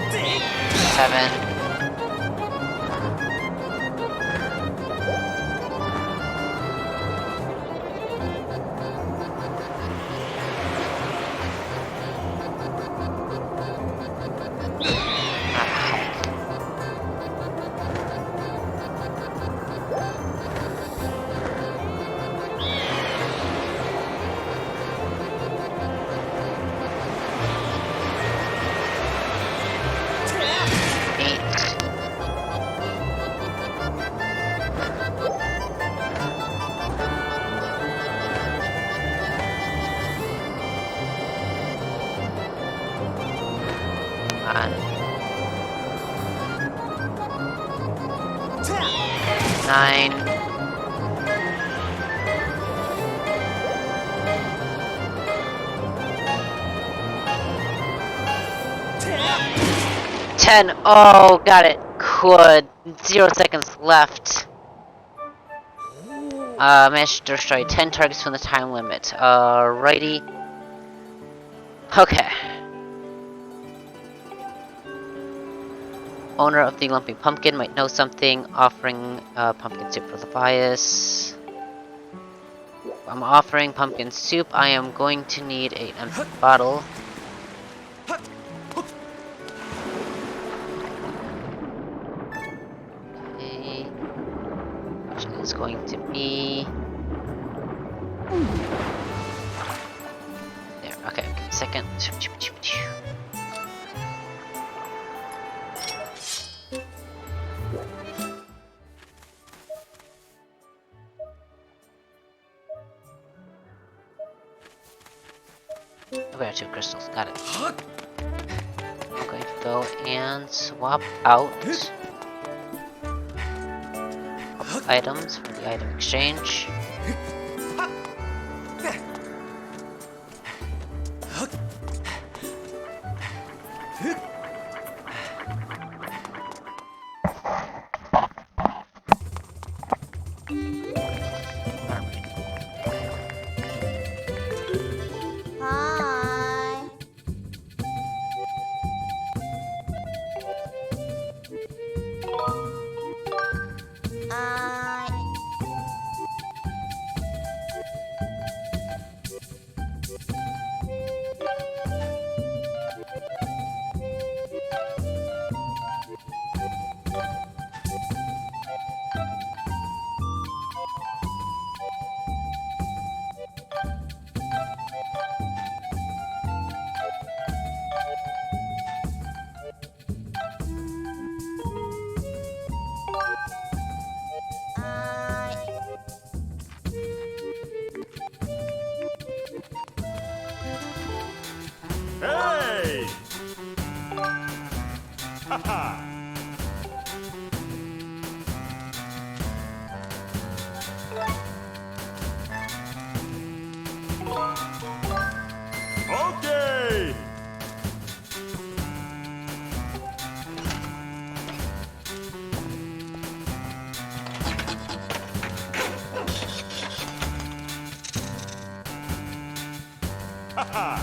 6, 7. Nine. 10. Oh, got it. Good. 0 seconds left. Managed to destroy 10 targets from the time limit. Alrighty. Okay. Owner of the Lumpy Pumpkin might know something. Offering pumpkin soup for the bias. I'm offering pumpkin soup. I am going to need an empty bottle. Okay. Which is going to be... There, okay, give me a second. Oh, we have 2 crystals, got it. I'm going to go and swap out a couple items from the item exchange. Hi. I. Hey! Haha! Okay! Haha!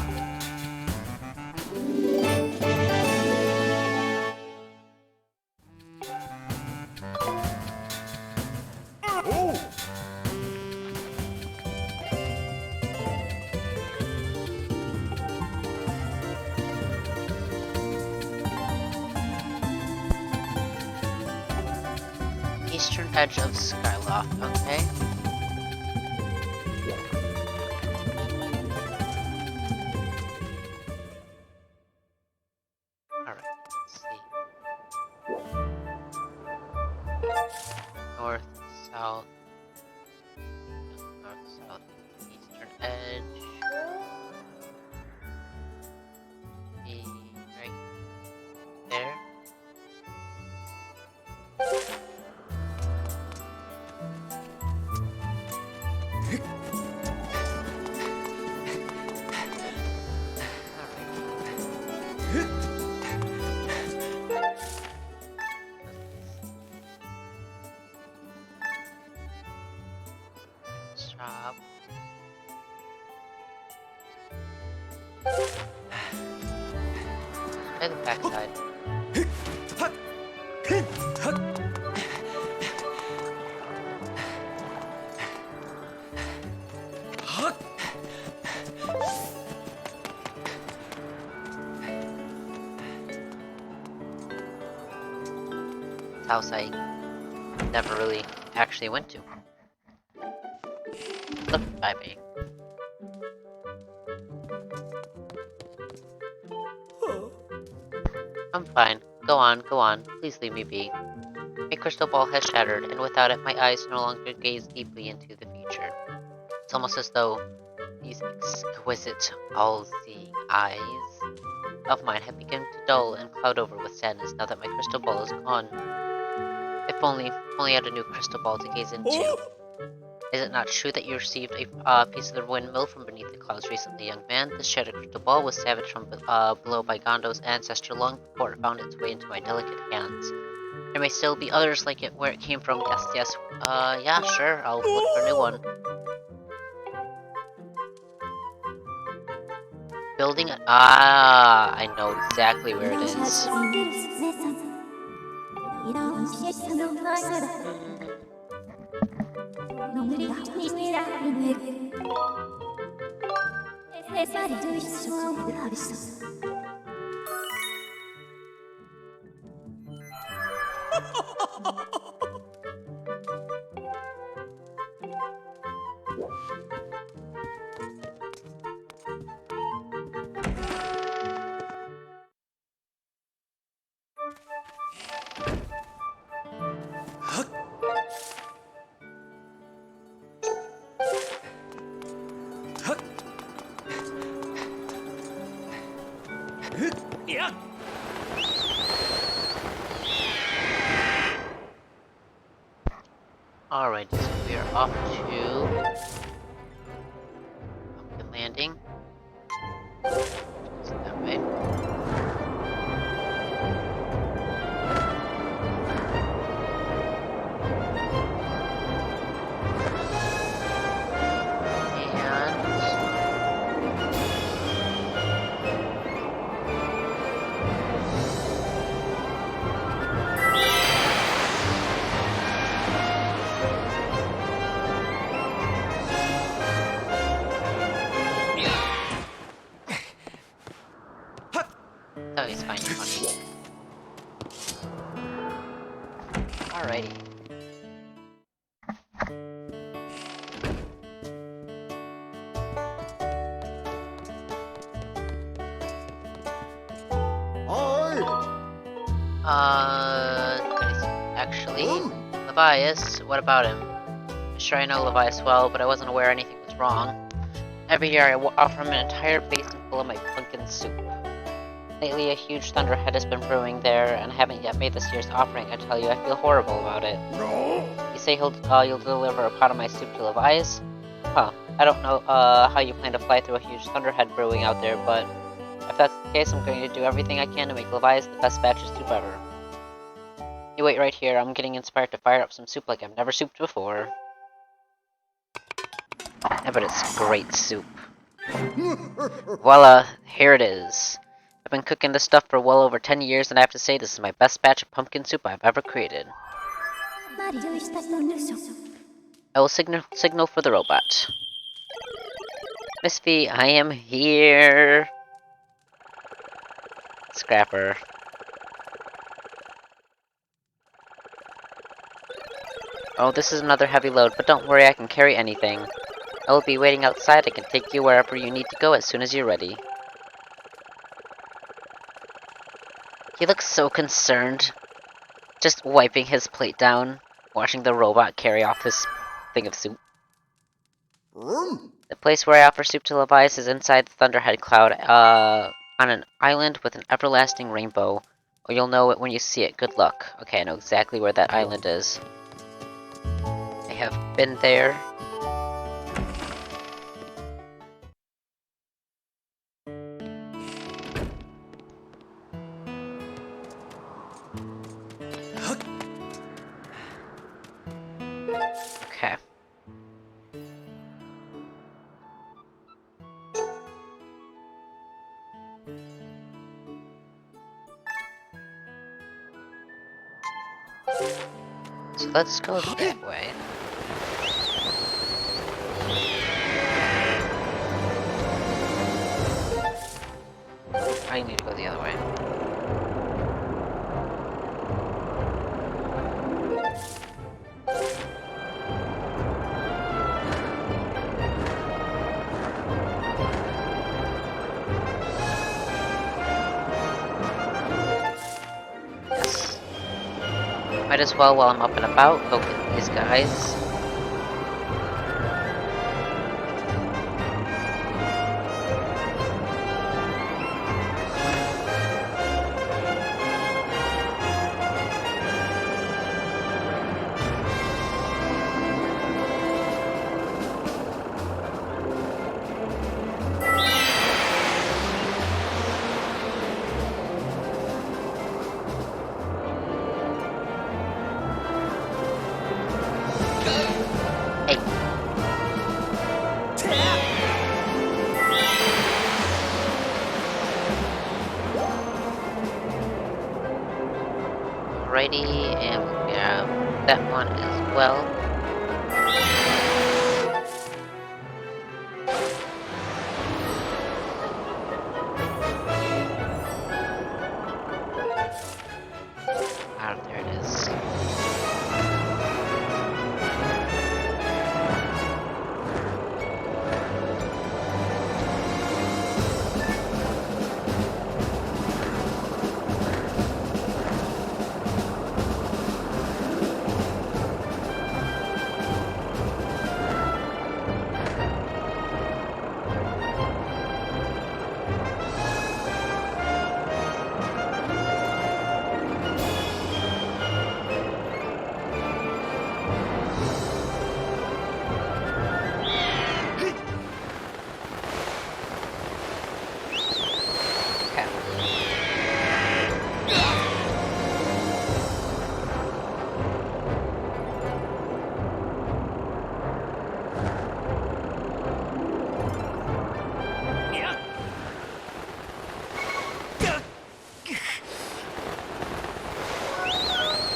Oh! Eastern edge of Skyloft, okay. Alright, let's see. North, south, north, south, eastern edge. Be right there. Stop. Try the backside. House I never really actually went to. Look by me. I'm fine. Go on, go on. Please leave me be. My crystal ball has shattered, and without it, my eyes no longer gaze deeply into the future. It's almost as though these exquisite, all-seeing eyes of mine have begun to dull and cloud over with sadness now that my crystal ball is gone. If only I had a new crystal ball to gaze into. Is it not true that you received a piece of the windmill from beneath the clouds recently, young man? This shattered crystal ball was savaged from below by Gondo's ancestor long before it found its way into my delicate hands. There may still be others like it where it came from. Yes. Yeah, sure. I'll look for a new one. Building it. Ah, I know exactly where it is. Alright, so we are off to Pumpkin Landing. Just that way. Oh, he's fine, funny. Alrighty. Actually, Levias, what about him? Sure, I know Levias well, but I wasn't aware anything was wrong. Every year I offer him an entire basin full of my pumpkin soup. Lately, a huge thunderhead has been brewing there, and I haven't yet made this year's offering. I tell you, I feel horrible about it. No. You say you'll deliver a pot of my soup to Levias? Huh. I don't know how you plan to fly through a huge thunderhead brewing out there, but if that's the case, I'm going to do everything I can to make Levias the best batch of soup ever. You wait right here. I'm getting inspired to fire up some soup like I've never souped before. I bet it's great soup. Voila, here it is. I've been cooking this stuff for well over 10 years, and I have to say this is my best batch of pumpkin soup I've ever created. I will signal for the robot. Miss V, I am here. Scrapper. Oh, this is another heavy load, but don't worry, I can carry anything. I will be waiting outside. I can take you wherever you need to go as soon as you're ready. He looks so concerned. Just wiping his plate down, watching the robot carry off this thing of soup. The place where I offer soup to Levias is inside the Thunderhead Cloud, on an island with an everlasting rainbow. Or you'll know it when you see it. Good luck. Okay, I know exactly where that island is. I have been there. Okay. So let's go that way. I need to go the other way. Yes. Might as well, while I'm up and about, go get these guys. Alrighty, and we'll grab that one as well.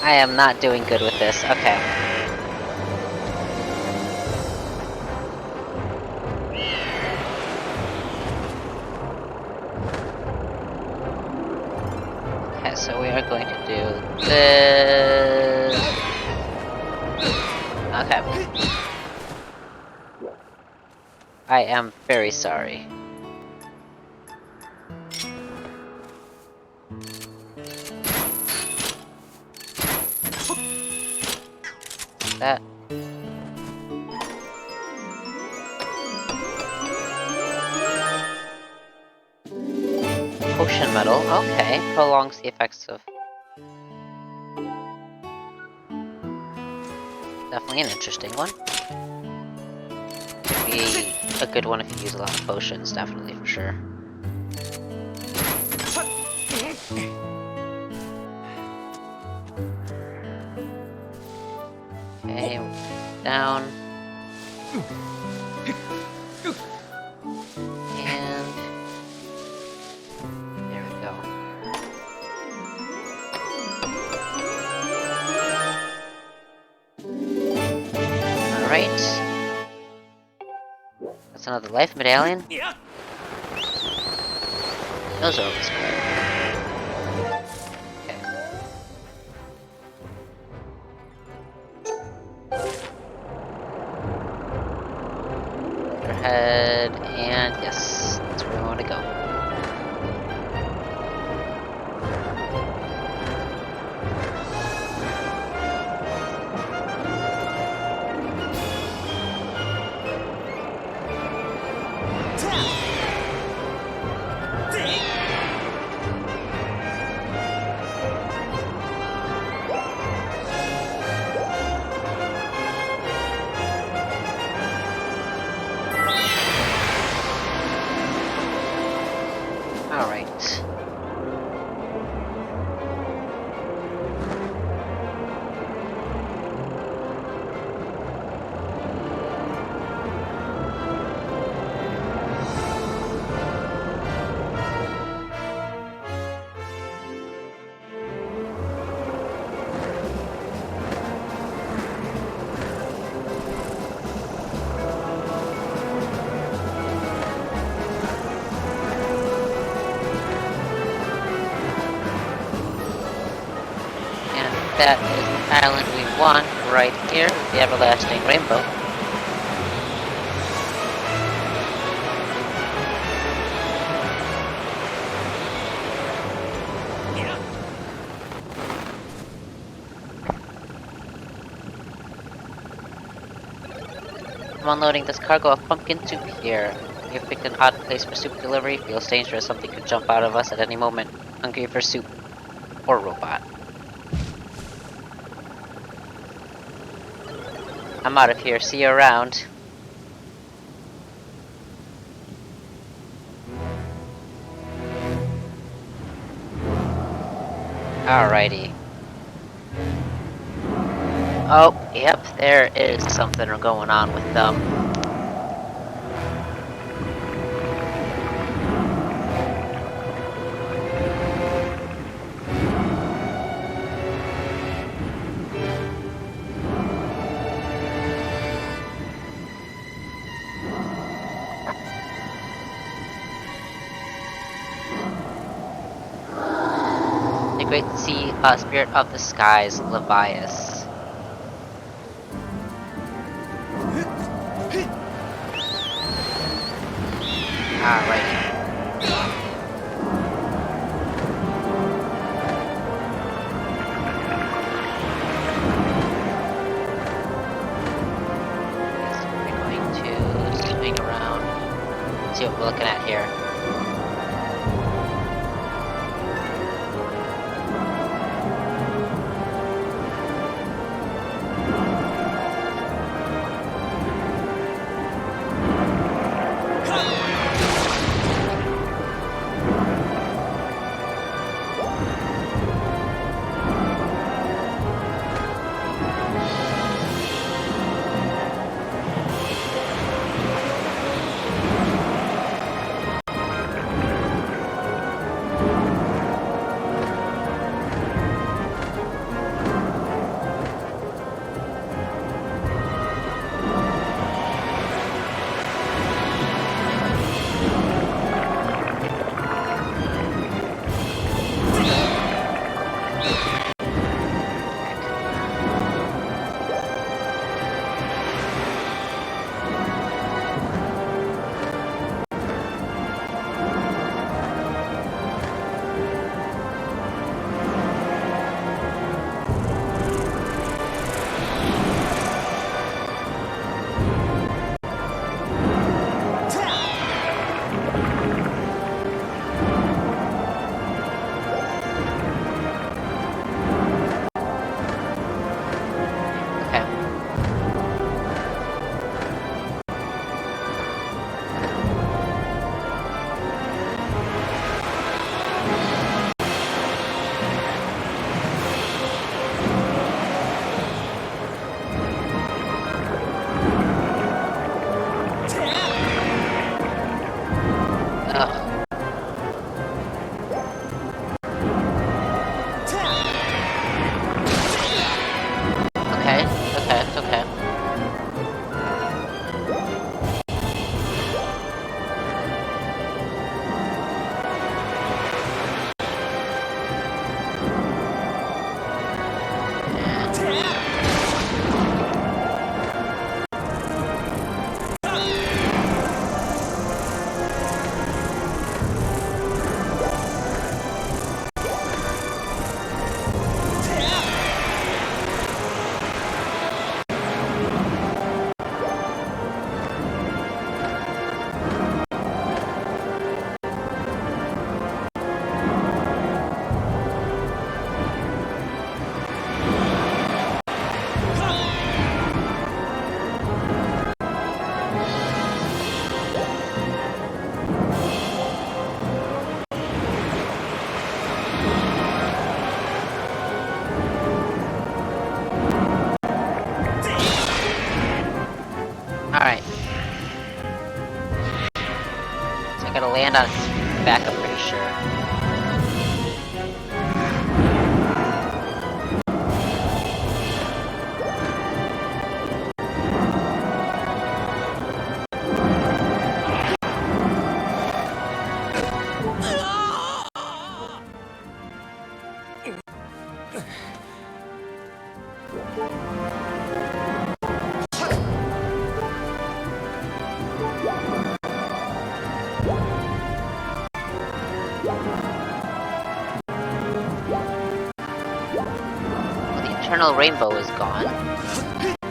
I am not doing good with this. Okay. Okay, so we are going to do this. Okay. I am very sorry. That. Potion metal, okay. Prolongs the effects of... Definitely an interesting one. Could be a good one if you use a lot of potions, definitely, for sure. Okay, down. And... there we go. Alright. That's another life medallion. Those are always good. Okay. Your head, and yes, that's where we want to go. Alright. That is the island we want, right here, the everlasting rainbow. I'm unloading this cargo of pumpkin soup here. You've picked an odd place for soup delivery. Feels dangerous, something could jump out of us at any moment. Hungry for soup. Or robot. I'm out of here. See you around. Alrighty. Oh, yep, there is something going on with them. The great sea spirit of the skies, Levias. Alrighty. So we're going to swing around. See what we're looking at here. back, I'm pretty sure. Well, the eternal rainbow is gone. Okay.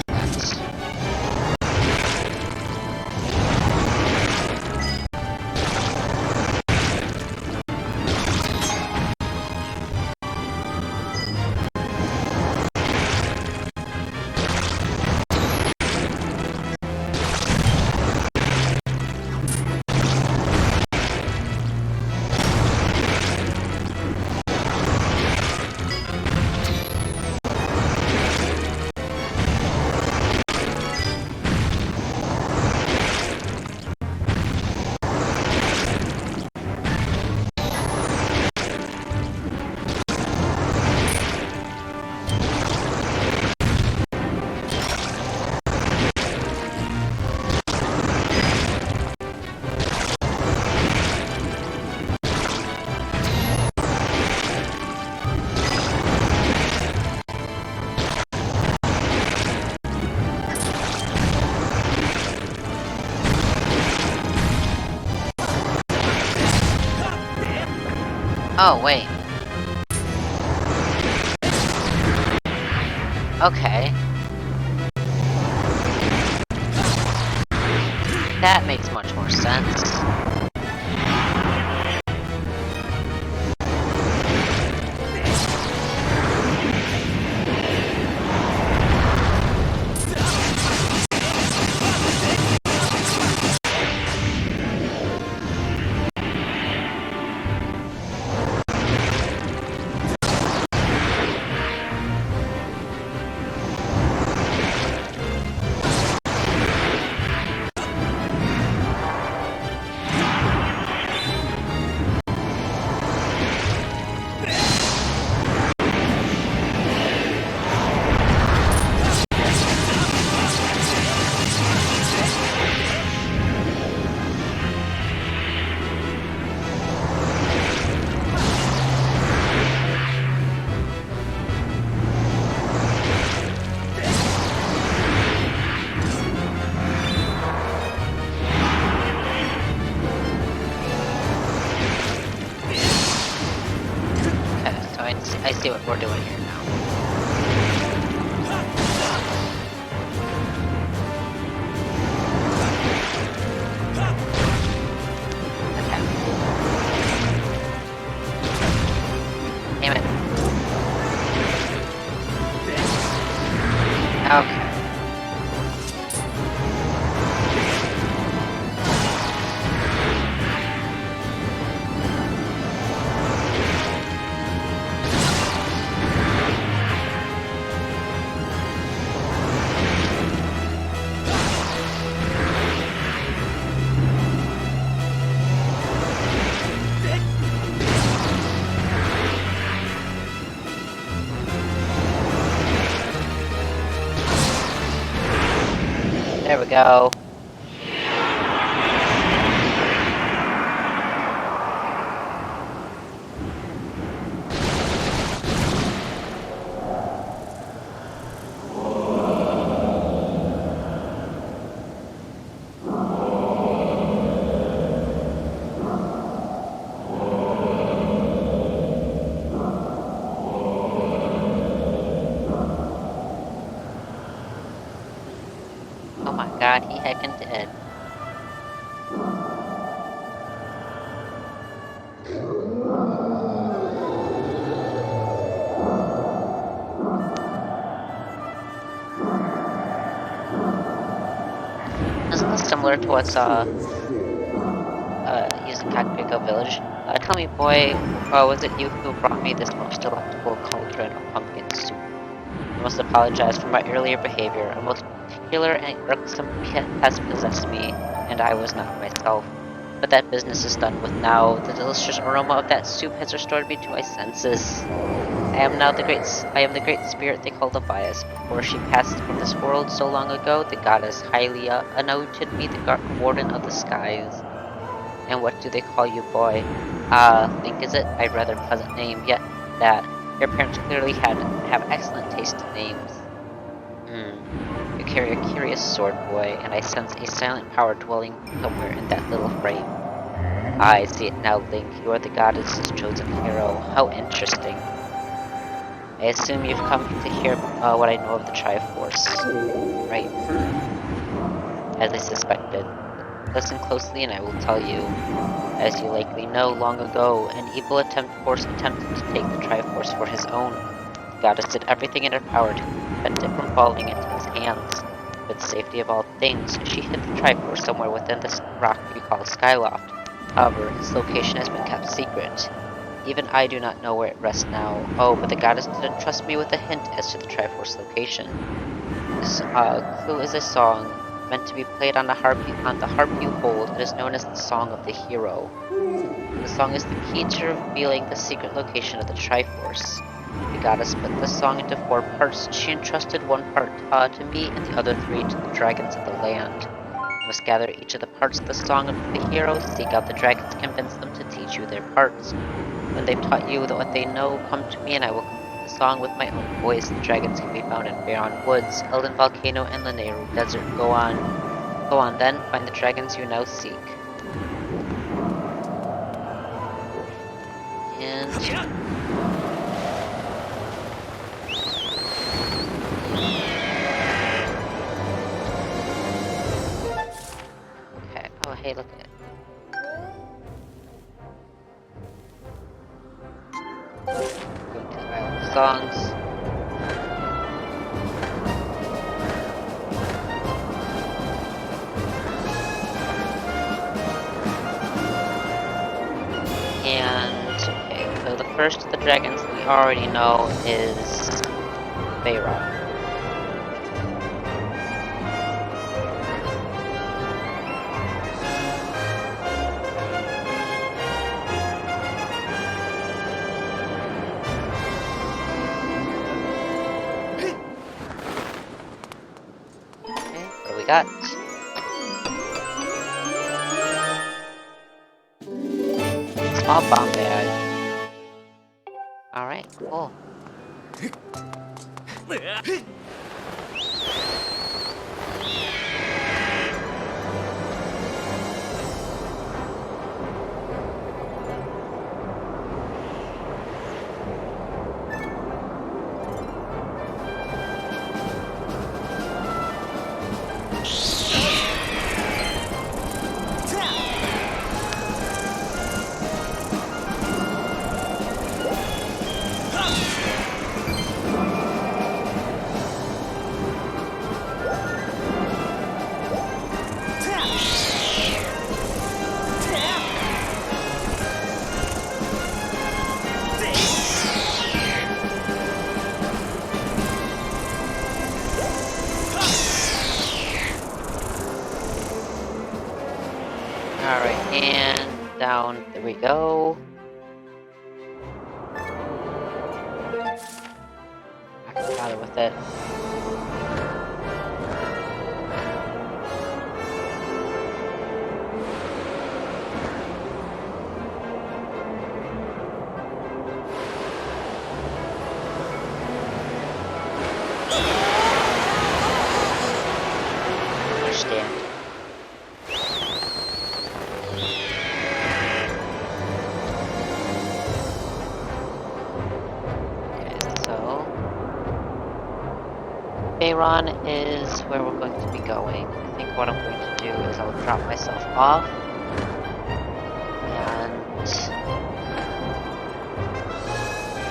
That's... Oh, wait. Okay. That makes much more sense. I see what we're doing here now. Okay. Damn it. Okay. There we go. heckin' dead. Isn't this similar to what's using Kakariko Village? Tell me, boy, was it you who brought me this most delectable cauldron of pumpkin soup? I must apologize for my earlier behavior. A most particular and irksome pest possessed me, and I was not myself. But that business is done with now. The delicious aroma of that soup has restored me to my senses. I am the great spirit they call Avias. Before she passed from this world so long ago, the goddess Hylia anointed me the warden of the skies. And what do they call you, boy? Link is it? A rather pleasant name, yet that. Your parents clearly have excellent taste in names. You carry a curious sword, boy, and I sense a silent power dwelling somewhere in that little frame. I see it now, Link. You are the goddess's chosen hero. How interesting. I assume you've come to hear what I know of the Triforce. Right. As I suspected. Listen closely and I will tell you. As you likely know, long ago, an evil force attempted to take the Triforce for his own. The goddess did everything in her power to prevent it from falling into his hands. For the safety of all things, she hid the Triforce somewhere within this rock we call Skyloft. However, its location has been kept secret. Even I do not know where it rests now. Oh, but the goddess did entrust me with a hint as to the Triforce location. This clue is a song meant to be played on the harp you hold. It is known as the Song of the Hero. The song is the key to revealing the secret location of the Triforce. The goddess split the song into 4 parts. She entrusted one part to me and the other 3 to the dragons of the land. You must gather each of the parts of the Song of the Hero, seek out the dragons, convince them to teach you their parts. When they've taught you what they know, come to me and I will complete the song with my own voice. The dragons can be found in Baron Woods, Elden Volcano, and Lanayru Desert. Go on then, find the dragons you now seek. And... okay, oh hey, look at it. Going to the Island of Songs. And, okay, so the first of the dragons we already know is Bayron. Okay, what do we got? Small bomb bag. Alright, cool. Alright, and down. There we go. I can bother with it. Understand. Okay, so Bayron is where we're going to be going. I think what I'm going to do is I'll drop myself off, and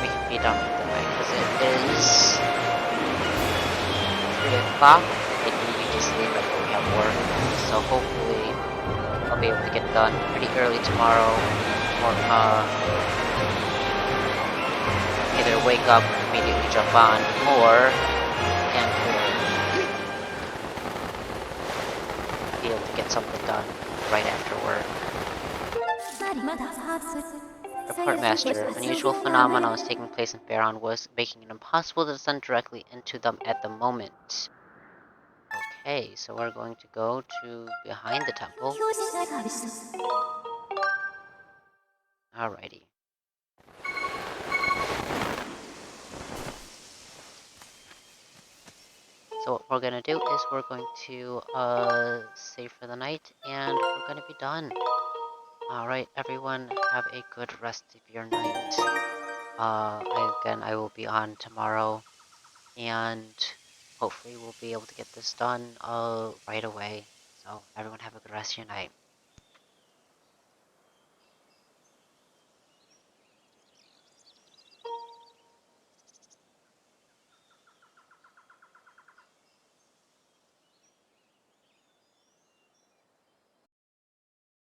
we can be done for the night, because it is 3 o'clock. I need to sleep, I know we have work, so hopefully I'll be able to get done pretty early tomorrow, or either wake up and immediately jump on, or be able to get something done right after work. Report Master. Unusual phenomenon is taking place in Faron was making it impossible to descend directly into them at the moment. Okay, so we're going to go to behind the temple. Alrighty. So what we're gonna do is we're going to save for the night, and we're gonna be done. Alright, everyone, have a good rest of your night. I will be on tomorrow, and hopefully we'll be able to get this done right away. So everyone have a good rest of your night.